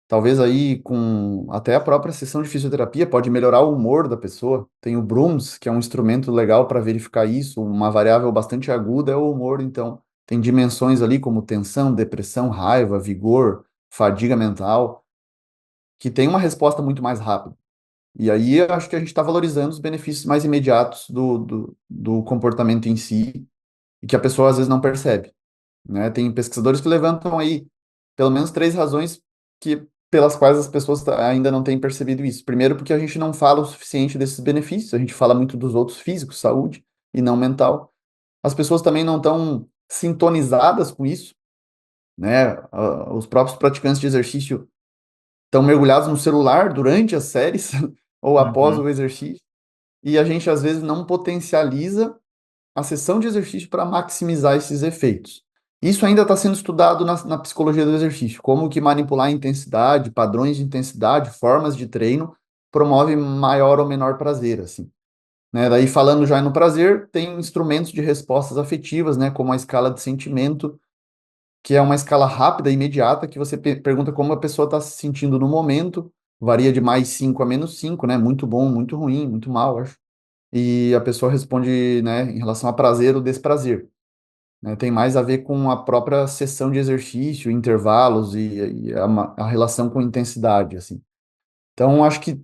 talvez aí com até a própria sessão de fisioterapia pode melhorar o humor da pessoa. Tem o Brooms, que é um instrumento legal para verificar isso. Uma variável bastante aguda é o humor, então tem dimensões ali como tensão, depressão, raiva, vigor, fadiga mental, que tem uma resposta muito mais rápida. E aí eu acho que a gente está valorizando os benefícios mais imediatos do comportamento em si e que a pessoa às vezes não percebe, né? Tem pesquisadores que levantam aí pelo menos três razões pelas quais as pessoas ainda não têm percebido isso. Primeiro, porque a gente não fala o suficiente desses benefícios, a gente fala muito dos outros físicos, saúde e não mental. As pessoas também não estão sintonizadas com isso, né? Os próprios praticantes de exercício estão mergulhados no celular durante as séries ou após uhum. o exercício, e a gente às vezes não potencializa a sessão de exercício para maximizar esses efeitos. Isso ainda está sendo estudado na psicologia do exercício, como que manipular a intensidade, padrões de intensidade, formas de treino, promove maior ou menor prazer, assim. Né? Daí, falando já no prazer, tem instrumentos de respostas afetivas, né, como a escala de sentimento, que é uma escala rápida e imediata, que você pergunta como a pessoa está se sentindo no momento, varia de mais 5 a menos 5, né, muito bom, muito ruim, muito mal, acho. E a pessoa responde, né, em relação a prazer ou desprazer, né? Tem mais a ver com a própria sessão de exercício, intervalos e a relação com intensidade, assim. Então, acho que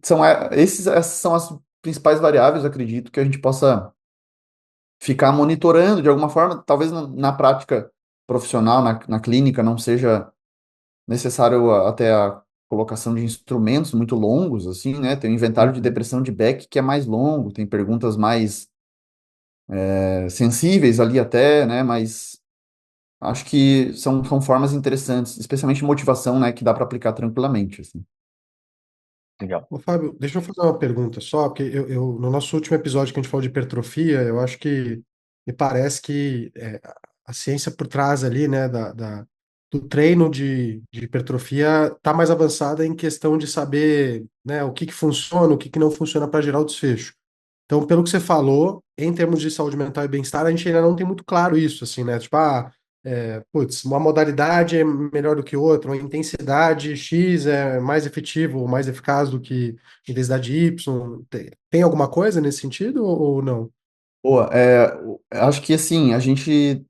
essas são as principais variáveis, eu acredito, que a gente possa ficar monitorando de alguma forma, talvez na prática profissional, na clínica, não seja necessário até a colocação de instrumentos muito longos, assim, né? Tem o inventário de Uhum. depressão de Beck que é mais longo, tem perguntas mais sensíveis ali até, né? Mas acho que são formas interessantes, especialmente motivação, né, que dá para aplicar tranquilamente, assim. Legal. Ô, Fábio, deixa eu fazer uma pergunta só, porque no nosso último episódio que a gente falou de hipertrofia, eu acho que me parece que a ciência por trás ali, né, do treino de hipertrofia está mais avançada em questão de saber, né, o que que funciona, o que que não funciona para gerar o desfecho. Então, pelo que você falou, em termos de saúde mental e bem-estar, a gente ainda não tem muito claro isso, assim, né? Tipo, putz, uma modalidade é melhor do que outra, uma intensidade X é mais efetivo, mais eficaz do que intensidade Y. Tem alguma coisa nesse sentido ou não? Pô, acho que assim, a gente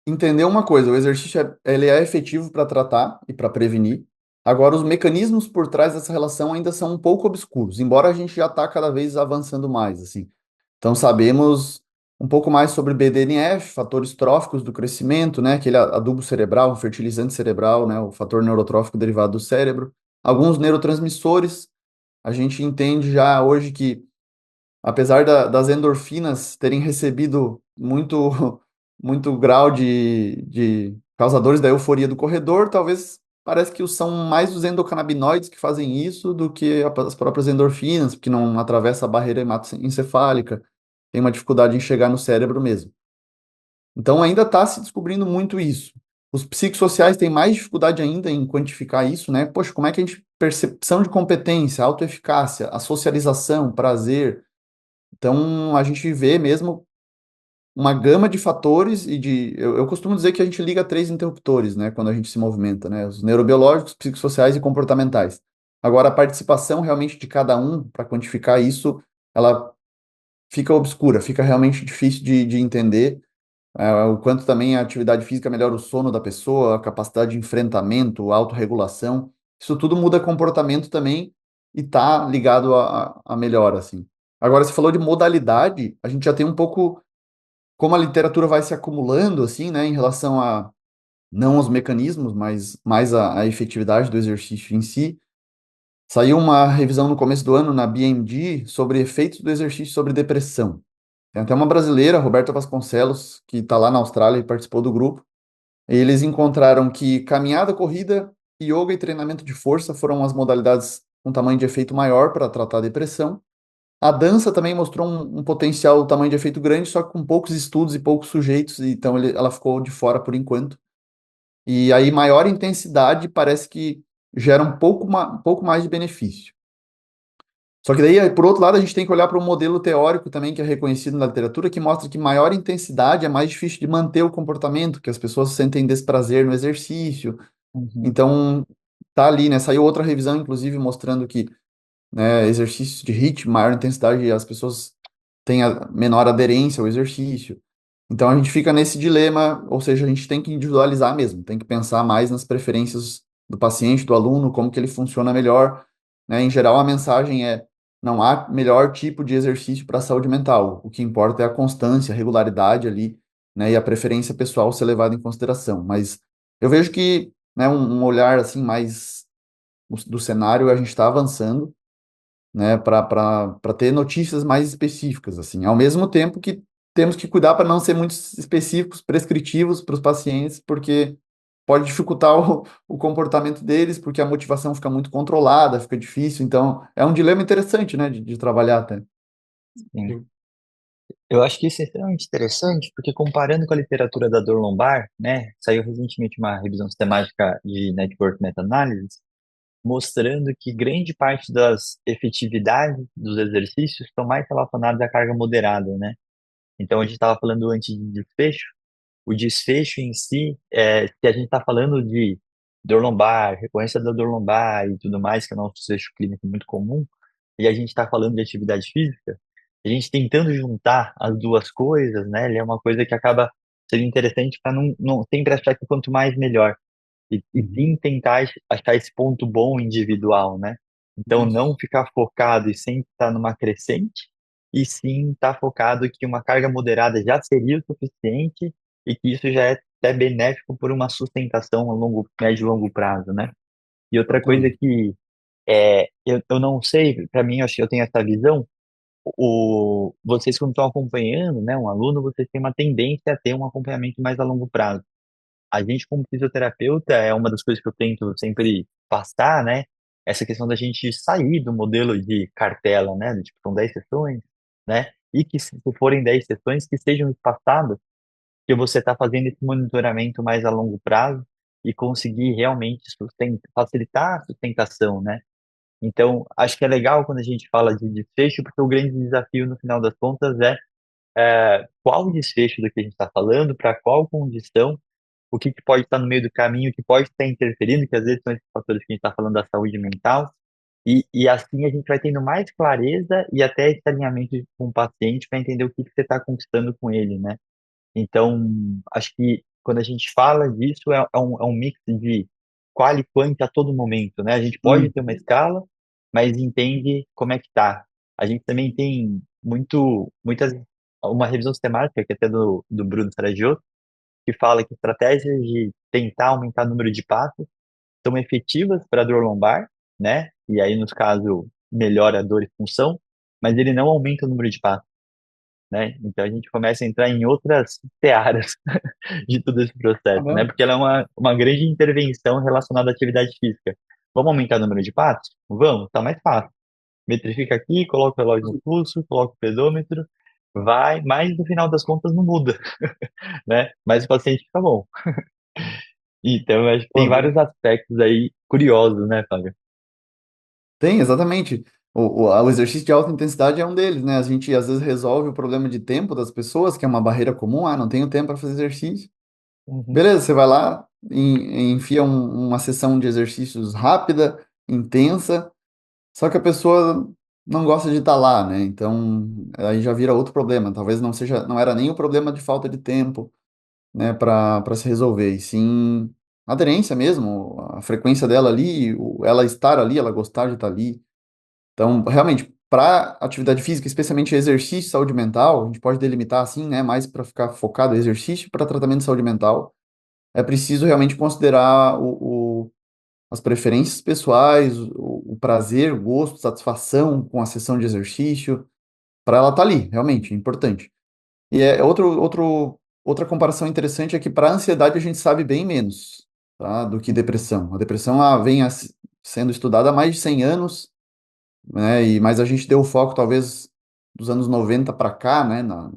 entendeu uma coisa, o exercício ele é efetivo para tratar e para prevenir. Agora, os mecanismos por trás dessa relação ainda são um pouco obscuros, embora a gente já está cada vez avançando mais, assim. Então, sabemos um pouco mais sobre BDNF, fatores tróficos do crescimento, né? Aquele adubo cerebral, um fertilizante cerebral, né? O fator neurotrófico derivado do cérebro. Alguns neurotransmissores, a gente entende já hoje que apesar das endorfinas terem recebido muito, muito grau de causadores da euforia do corredor, talvez parece que são mais os endocannabinoides que fazem isso do que as próprias endorfinas, porque não atravessa a barreira hematoencefálica, tem uma dificuldade em chegar no cérebro mesmo. Então ainda está se descobrindo muito isso. Os psicossociais têm mais dificuldade ainda em quantificar isso, né? Poxa, como é que a gente percepção de competência, autoeficácia, a socialização, prazer, então, a gente vê mesmo uma gama de fatores e de. Eu costumo dizer que a gente liga três interruptores, né, quando a gente se movimenta, né? Os neurobiológicos, psicossociais e comportamentais. Agora, a participação realmente de cada um, para quantificar isso, ela fica obscura, fica realmente difícil de entender. O quanto também a atividade física melhora o sono da pessoa, a capacidade de enfrentamento, autorregulação. Isso tudo muda comportamento também e tá ligado a melhora, assim. Agora, você falou de modalidade, a gente já tem um pouco como a literatura vai se acumulando, assim, né, em relação a não os mecanismos, mas mais a efetividade do exercício em si. Saiu uma revisão no começo do ano na BMG sobre efeitos do exercício sobre depressão. Tem até uma brasileira, Roberta Vasconcelos, que está lá na Austrália e participou do grupo. Eles encontraram que caminhada, corrida, yoga e treinamento de força foram as modalidades com tamanho de efeito maior para tratar a depressão. A dança também mostrou um potencial tamanho de efeito grande, só que com poucos estudos e poucos sujeitos, então ela ficou de fora por enquanto. E aí, maior intensidade parece que gera um pouco mais de benefício. Só que daí, por outro lado, a gente tem que olhar para um modelo teórico também que é reconhecido na literatura, que mostra que maior intensidade é mais difícil de manter o comportamento, que as pessoas sentem desprazer no exercício. Uhum. Então, tá ali, né? Saiu outra revisão, inclusive, mostrando que, né, exercícios de HIIT, maior intensidade, as pessoas têm a menor aderência ao exercício. Então, a gente fica nesse dilema, ou seja, a gente tem que individualizar mesmo, tem que pensar mais nas preferências do paciente, do aluno, como que ele funciona melhor, né? Em geral, a mensagem é não há melhor tipo de exercício para a saúde mental. O que importa é a constância, a regularidade ali, né? E a preferência pessoal ser levada em consideração. Mas eu vejo que, né, um olhar assim mais do cenário, a gente está avançando, né, para ter notícias mais específicas, assim, ao mesmo tempo que temos que cuidar para não ser muito específicos, prescritivos para os pacientes, porque pode dificultar o comportamento deles, porque a motivação fica muito controlada, fica difícil, então é um dilema interessante, né, de trabalhar até. Sim. Sim. Eu acho que isso é extremamente interessante, porque comparando com a literatura da dor lombar, né, saiu recentemente uma revisão sistemática de Network Meta-Analysis, mostrando que grande parte das efetividades dos exercícios estão mais relacionadas à carga moderada, né? Então, a gente estava falando antes de desfecho, o desfecho em si, se a gente está falando de dor lombar, recorrência da dor lombar e tudo mais, que é o nosso desfecho clínico muito comum, e a gente está falando de atividade física, a gente tentando juntar as duas coisas, né, ele é uma coisa que acaba sendo interessante para não sempre achar que quanto mais melhor, e Uhum. sim tentar achar esse ponto bom individual, né? Então, Isso. não ficar focado e sempre estar numa crescente, e sim estar focado que uma carga moderada já seria o suficiente e que isso já é até benéfico por uma sustentação a longo, médio e longo prazo, né? E outra coisa Exatamente. que eu não sei, para mim, eu acho que eu tenho essa visão, vocês quando estão acompanhando, né, um aluno, vocês têm uma tendência a ter um acompanhamento mais a longo prazo. A gente, como fisioterapeuta, é uma das coisas que eu tento sempre passar, né? Essa questão da gente sair do modelo de cartela, né? Do tipo, são 10 sessões, né? E que se forem 10 sessões, que sejam espaçadas, que você está fazendo esse monitoramento mais a longo prazo e conseguir realmente facilitar a sustentação, né? Então, acho que é legal quando a gente fala de desfecho, porque o grande desafio, no final das contas, é qual o desfecho do que a gente está falando, para qual condição, o que pode estar no meio do caminho, que pode estar interferindo, que às vezes são esses fatores que a gente está falando da saúde mental, e assim a gente vai tendo mais clareza e até esse alinhamento com o paciente para entender o que você está conquistando com ele, né? Então, acho que quando a gente fala disso, é um mix de qual e quant a todo momento, né? A gente pode Hum, ter uma escala, mas entende como é que tá. A gente também tem uma revisão sistemática, que é até do Bruno Saragiotto, que fala que estratégias de tentar aumentar o número de passos são efetivas para a dor lombar, né? E aí, nos casos, melhora a dor e função, mas ele não aumenta o número de passos, né? Então a gente começa a entrar em outras searas de todo esse tá processo, né? bom. Porque ela é uma grande intervenção relacionada à atividade física. Vamos aumentar o número de passos? Vamos, tá mais fácil. Metrifica aqui, coloca o relógio no pulso, coloca o pedômetro, vai, mas no final das contas não muda, né? Mas o paciente fica bom. Então, eu acho que tem Pô, vários aspectos aí curiosos, né, Fábio? tem, exatamente. O exercício de alta intensidade é um deles, né? A gente às vezes resolve o problema de tempo das pessoas, que é uma barreira comum. Ah, não tenho tempo para fazer exercício. Uhum. Beleza, você vai lá e enfia uma sessão de exercícios rápida, intensa, só que a pessoa não gosta de estar lá, né? Então, aí já vira outro problema. Talvez não seja, não era nem o problema de falta de tempo, né, para se resolver, e sim a aderência mesmo, a frequência dela ali, ela estar ali, ela gostar de estar ali. Então, realmente, para atividade física, especialmente exercício e saúde mental, a gente pode delimitar assim, né, mais para ficar focado em exercício para tratamento de saúde mental, é preciso realmente considerar as preferências pessoais, o prazer, o gosto, satisfação com a sessão de exercício, para ela estar ali, realmente, é importante. E outra comparação interessante é que para ansiedade a gente sabe bem menos, tá, do que Uhum. depressão. A depressão sendo estudada há mais de 100 anos, né, mas a gente deu foco talvez dos anos 90 para cá, né, na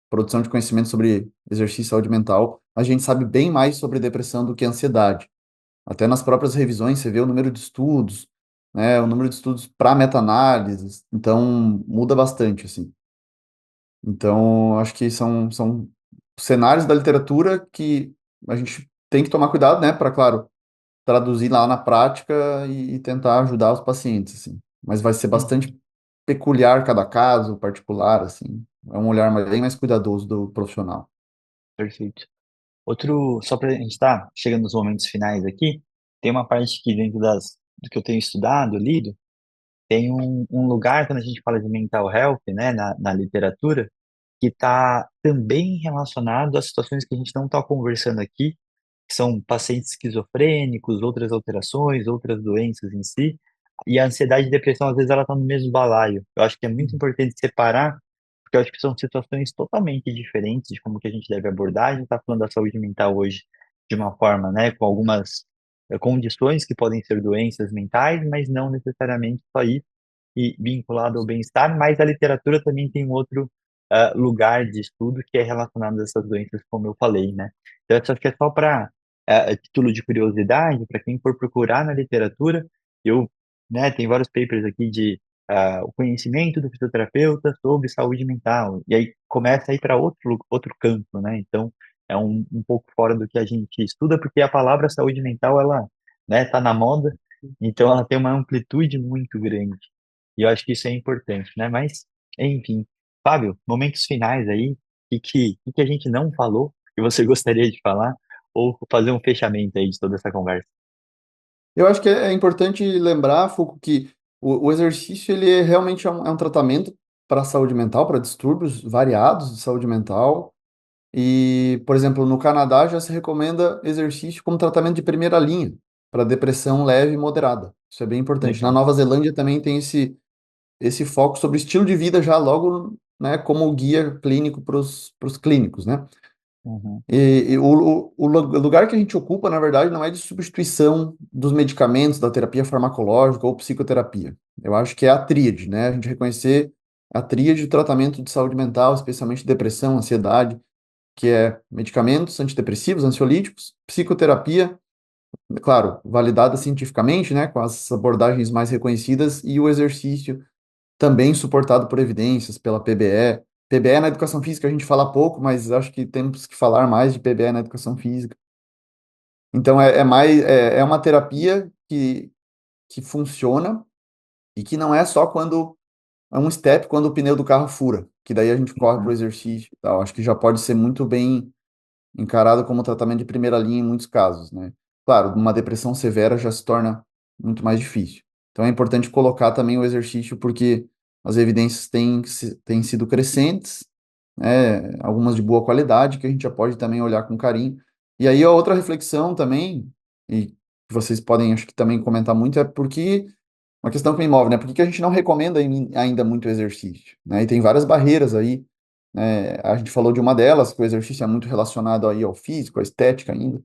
produção de conhecimento sobre exercício e saúde mental. A gente sabe bem mais sobre depressão do que ansiedade. Até nas próprias revisões você vê o número de estudos, né, o número de estudos para meta-análises, então muda bastante, assim. Então, acho que são cenários da literatura que a gente tem que tomar cuidado, né, para, claro, traduzir lá na prática e tentar ajudar os pacientes, assim. Mas vai ser Uhum. bastante peculiar cada caso, particular, assim. É um olhar bem mais cuidadoso do profissional. Perfeito. Só para a gente estar chegando nos momentos finais aqui, tem uma parte que dentro do que eu tenho estudado, lido, tem um lugar, quando a gente fala de mental health, né, na literatura, que está também relacionado às situações que a gente não está conversando aqui, que são pacientes esquizofrênicos, outras alterações, outras doenças em si, e a ansiedade e depressão, às vezes, ela está no mesmo balaio. Eu acho que é muito importante separar, porque eu acho que são situações totalmente diferentes de como que a gente deve abordar. A gente está falando da saúde mental hoje de uma forma, né, com algumas condições que podem ser doenças mentais, mas não necessariamente só isso e vinculado ao bem-estar, mas a literatura também tem um outro lugar de estudo que é relacionado a essas doenças, como eu falei, né? Então, isso acho que é só para título de curiosidade, para quem for procurar na literatura, eu, né, tem vários papers aqui de o conhecimento do fisioterapeuta sobre saúde mental, e aí começa a ir para outro campo, né? Então, é um pouco fora do que a gente estuda, porque a palavra saúde mental, ela, né, tá na moda, então ela tem uma amplitude muito grande. E eu acho que isso é importante, né? Mas, enfim. Fábio, momentos finais aí, que a gente não falou, que você gostaria de falar, ou fazer um fechamento aí de toda essa conversa. Eu acho que é importante lembrar, Foucault, que o exercício ele realmente é um tratamento para a saúde mental, para distúrbios variados de saúde mental. E, por exemplo, no Canadá já se recomenda exercício como tratamento de primeira linha para depressão leve e moderada. Isso é bem importante. Na Legal. Nova Zelândia também tem esse foco sobre estilo de vida já logo, né, como guia clínico para os clínicos, né? Uhum, E o lugar que a gente ocupa, na verdade, não é de substituição dos medicamentos, da terapia farmacológica ou psicoterapia. Eu acho que é a tríade, né? A gente reconhecer a tríade do tratamento de saúde mental, especialmente depressão, ansiedade, que é medicamentos antidepressivos, ansiolíticos, psicoterapia, claro, validada cientificamente, né, com as abordagens mais reconhecidas, e o exercício também suportado por evidências, pela PBE. PBE na educação física a gente fala pouco, mas acho que temos que falar mais de PBE na educação física. Então é uma terapia que funciona e que não é só quando é um step quando o pneu do carro fura, que daí a gente corre para o uhum. exercício e tal. Acho que já pode ser muito bem encarado como tratamento de primeira linha em muitos casos, né? Claro, uma depressão severa já se torna muito mais difícil. Então é importante colocar também o exercício, porque as evidências têm sido crescentes, né, algumas de boa qualidade, que a gente já pode também olhar com carinho. E aí a outra reflexão também, e que vocês podem, acho que também comentar muito, é porque, uma questão que me move, né? Por que que a gente não recomenda ainda muito exercício, né? E tem várias barreiras aí, né? A gente falou de uma delas, que o exercício é muito relacionado aí ao físico, à estética ainda.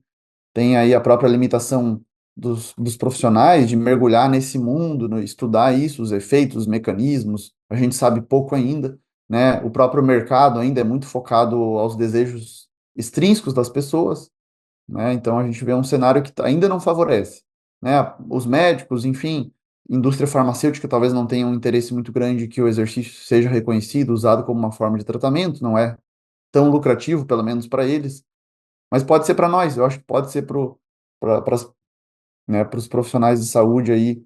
Tem aí a própria limitação dos profissionais de mergulhar nesse mundo, estudar isso, os efeitos, os mecanismos. A gente sabe pouco ainda, né? O próprio mercado ainda é muito focado aos desejos extrínsecos das pessoas, né? Então a gente vê um cenário que ainda não favorece, né? Os médicos, enfim, indústria farmacêutica talvez não tenha um interesse muito grande que o exercício seja reconhecido, usado como uma forma de tratamento, não é tão lucrativo, pelo menos para eles. Mas pode ser para nós, eu acho que pode ser para né, os profissionais de saúde aí.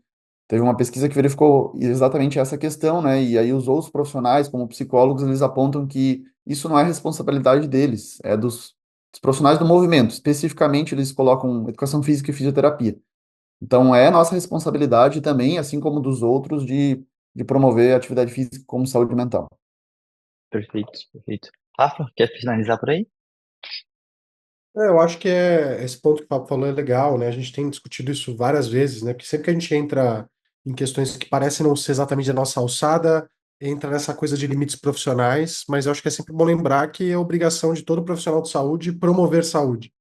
Teve uma pesquisa que verificou exatamente essa questão, né? E aí os outros profissionais, como psicólogos, eles apontam que isso não é responsabilidade deles, é dos profissionais do movimento. Especificamente, eles colocam educação física e fisioterapia. Então, é nossa responsabilidade também, assim como dos outros, de promover a atividade física como saúde mental. Perfeito, perfeito. Rafa, quer finalizar por aí? Eu acho que esse ponto que o Papo falou é legal, né? A gente tem discutido isso várias vezes, né? Porque sempre que a gente entra em questões que parecem não ser exatamente a nossa alçada, entra nessa coisa de limites profissionais, mas eu acho que é sempre bom lembrar que é obrigação de todo profissional de saúde promover saúde.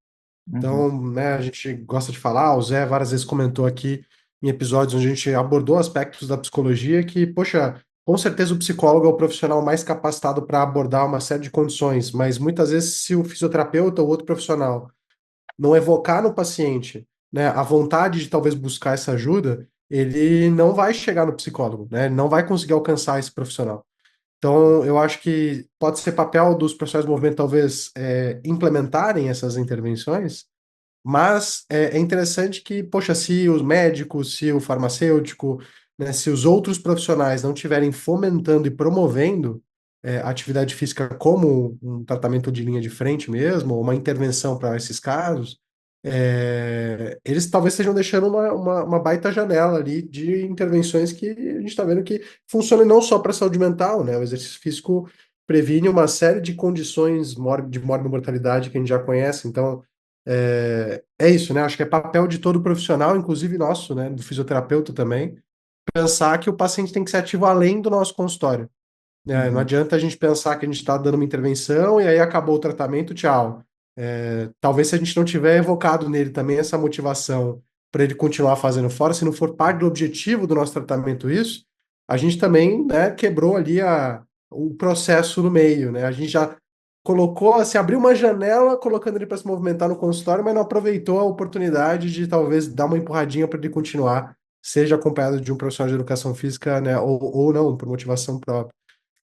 Uhum. Então, né, a gente gosta de falar, o Zé várias vezes comentou aqui em episódios onde a gente abordou aspectos da psicologia que, poxa, com certeza o psicólogo é o profissional mais capacitado para abordar uma série de condições, mas muitas vezes se o fisioterapeuta ou outro profissional não evocar no paciente, né, a vontade de talvez buscar essa ajuda, ele não vai chegar no psicólogo, né, ele não vai conseguir alcançar esse profissional. Então, eu acho que pode ser papel dos profissionais do movimento, talvez, implementarem essas intervenções, mas é interessante que, poxa, se os médicos, se o farmacêutico, né, se os outros profissionais não estiverem fomentando e promovendo a atividade física como um tratamento de linha de frente mesmo, ou uma intervenção para esses casos, eles talvez estejam deixando uma baita janela ali de intervenções que a gente está vendo que funcionam não só para a saúde mental, né? O exercício físico previne uma série de condições de mórbida mortalidade que a gente já conhece, então é isso, né? Acho que é papel de todo profissional, inclusive nosso, né? Do fisioterapeuta também, pensar que o paciente tem que ser ativo além do nosso consultório. Né? Não Uhum. adianta a gente pensar que a gente está dando uma intervenção e aí acabou o tratamento, tchau. Talvez se a gente não tiver evocado nele também essa motivação para ele continuar fazendo fora, se não for parte do objetivo do nosso tratamento isso, a gente também, né, quebrou ali o processo no meio, né? A gente já colocou, assim, abriu uma janela colocando ele para se movimentar no consultório, mas não aproveitou a oportunidade de talvez dar uma empurradinha para ele continuar, seja acompanhado de um profissional de educação física, né, ou não, por motivação própria.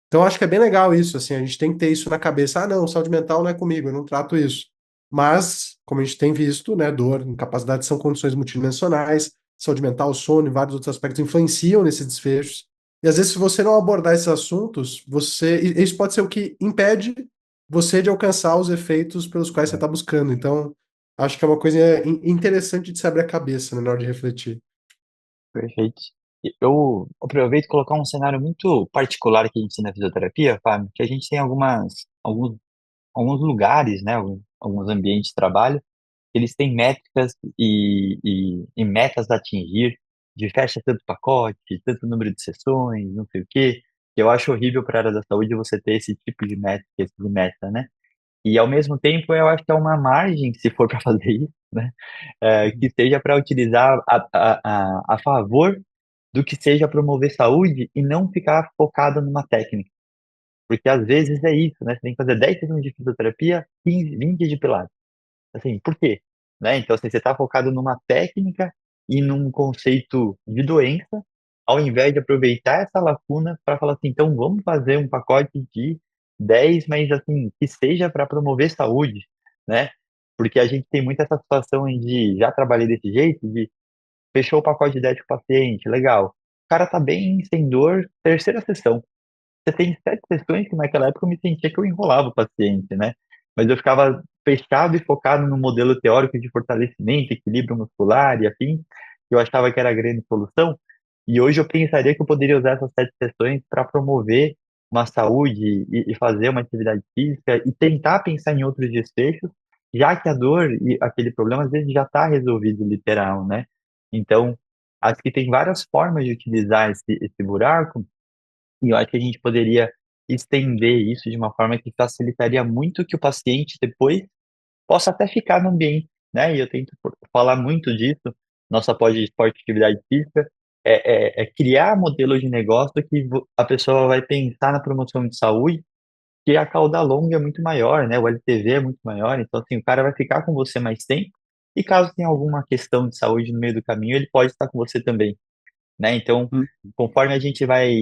Então, acho que é bem legal isso, assim, a gente tem que ter isso na cabeça. Ah, não, saúde mental não é comigo, eu não trato isso. Mas, como a gente tem visto, né, dor, incapacidade são condições multidimensionais, saúde mental, sono e vários outros aspectos influenciam nesses desfechos. E às vezes, se você não abordar esses assuntos, isso pode ser o que impede você de alcançar os efeitos pelos quais você está buscando. Então, acho que é uma coisa interessante de se abrir a cabeça, né, na hora de refletir. Perfeito. E eu aproveito e colocar um cenário muito particular que a gente tem na fisioterapia, Fábio, que a gente tem alguns lugares, né, alguns ambientes de trabalho, eles têm métricas e metas a atingir, de fecha tanto pacote, tanto número de sessões, não sei o quê, que eu acho horrível para a área da saúde você ter esse tipo de métrica, esse tipo de meta, né? E ao mesmo tempo eu acho que é uma margem, se for para fazer isso, né? Que seja para utilizar a favor do que seja promover saúde e não ficar focado numa técnica. Porque às vezes é isso, né? Você tem que fazer 10 sessões de fisioterapia, 15, 20 de pilates. Assim, por quê? Né? Então, assim, você está focado numa técnica e num conceito de doença, ao invés de aproveitar essa lacuna para falar assim, então vamos fazer um pacote de 10, mas assim, que seja para promover saúde, né? Porque a gente tem muito essa situação de já trabalhei desse jeito, de fechou o pacote de 10 com o paciente, legal. O cara tá bem sem dor, terceira sessão. Você tem 7 sessões que naquela época eu me sentia que eu enrolava o paciente, né? Mas eu ficava fechado e focado no modelo teórico de fortalecimento, equilíbrio muscular e afim, que eu achava que era a grande solução. E hoje eu pensaria que eu poderia usar essas 7 sessões para promover uma saúde e fazer uma atividade física e tentar pensar em outros desfechos, já que a dor e aquele problema às vezes já está resolvido literal, né? Então, acho que tem várias formas de utilizar esse buraco e eu acho que a gente poderia estender isso de uma forma que facilitaria muito que o paciente depois possa até ficar no ambiente, né? E eu tento falar muito disso, nossa pós de esporte e atividade física, é criar modelos de negócio que a pessoa vai pensar na promoção de saúde, que a cauda longa é muito maior, né? O LTV é muito maior, então assim, o cara vai ficar com você mais tempo, e caso tenha alguma questão de saúde no meio do caminho, ele pode estar com você também, né? Então, Hum. conforme a gente vai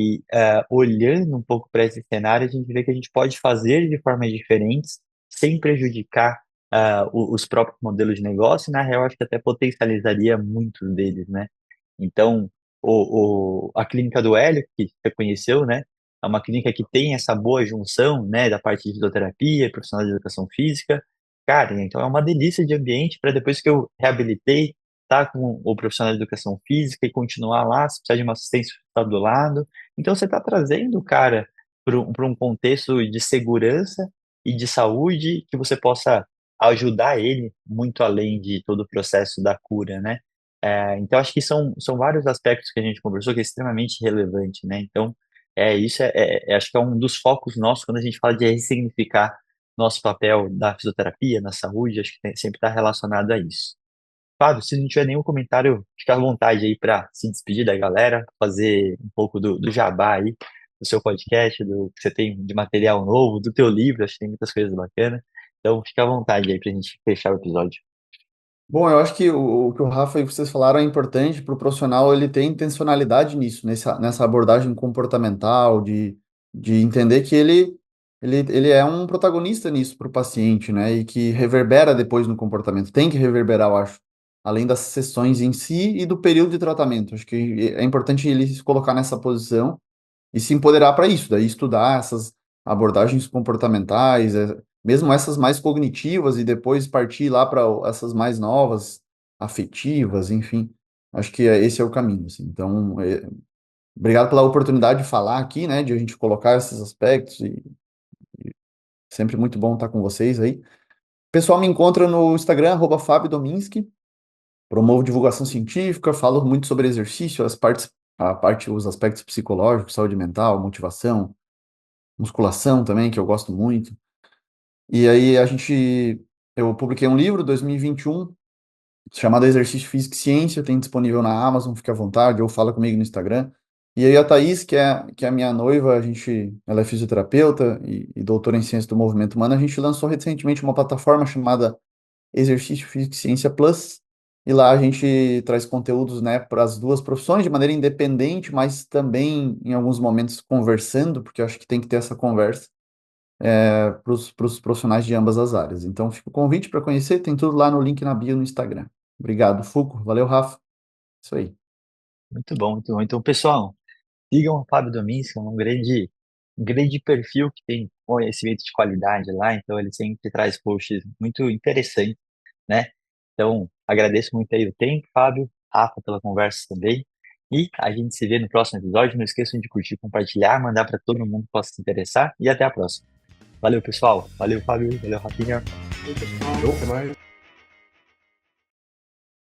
olhando um pouco para esse cenário, a gente vê que a gente pode fazer de formas diferentes, sem prejudicar os próprios modelos de negócio, e na real, acho que até potencializaria muitos deles, né? Então, a clínica do Hélio, que você conheceu, né? É uma clínica que tem essa boa junção, né, da parte de fisioterapia, profissional de educação física. Cara, então é uma delícia de ambiente para depois que eu reabilitei, estar com o profissional de educação física e continuar lá, se precisar de uma assistência, está do lado. Então, você está trazendo o cara para um contexto de segurança e de saúde que você possa ajudar ele muito além de todo o processo da cura, né? Então, acho que são vários aspectos que a gente conversou que é extremamente relevante, né? Então, isso acho que é um dos focos nossos quando a gente fala de ressignificar nosso papel da fisioterapia, na saúde, acho que sempre está relacionado a isso. Fábio, se não tiver nenhum comentário, fica à vontade aí para se despedir da galera, fazer um pouco do jabá aí, do seu podcast, do que você tem de material novo, do teu livro, acho que tem muitas coisas bacanas. Então, fica à vontade aí para a gente fechar o episódio. Bom, eu acho que o que o Rafa e vocês falaram é importante para o profissional ele ter intencionalidade nisso, nessa abordagem comportamental, de entender que ele é um protagonista nisso para o paciente, né? E que reverbera depois no comportamento. Tem que reverberar, eu acho, além das sessões em si e do período de tratamento. Acho que é importante ele se colocar nessa posição e se empoderar para isso, daí estudar essas abordagens comportamentais, mesmo essas mais cognitivas, e depois partir lá para essas mais novas, afetivas, enfim. Acho que esse é o caminho, assim. Então, obrigado pela oportunidade de falar aqui, né, de a gente colocar esses aspectos, e sempre muito bom estar com vocês aí. O pessoal me encontra no Instagram, Fábio Dominski, promovo divulgação científica, falo muito sobre exercício, os aspectos psicológicos, saúde mental, motivação, musculação também, que eu gosto muito. E aí eu publiquei um livro, 2021, chamado Exercício Físico e Ciência, tem disponível na Amazon, fique à vontade, ou fala comigo no Instagram. E aí a Thaís, que é a minha noiva, ela é fisioterapeuta e doutora em Ciência do Movimento Humano, a gente lançou recentemente uma plataforma chamada Exercício Físico e Ciência Plus, e lá a gente traz conteúdos, né, para as duas profissões de maneira independente, mas também em alguns momentos conversando, porque eu acho que tem que ter essa conversa para os profissionais de ambas as áreas. Então, fica o convite para conhecer, tem tudo lá no link na bio no Instagram. Obrigado, Fuco. Valeu, Rafa. Isso aí. Muito bom, muito bom. Então, pessoal, sigam o Fábio Dominski, é um grande perfil que tem conhecimento de qualidade lá, então ele sempre traz posts muito interessantes, né? Então, agradeço muito aí o tempo, Fábio, Rafa, pela conversa também. E a gente se vê no próximo episódio. Não esqueçam de curtir, compartilhar, mandar para todo mundo que possa se interessar. E até a próxima. Valeu, pessoal. Valeu, Fábio. Valeu, Rafinha. Oi, pessoal. Até mais.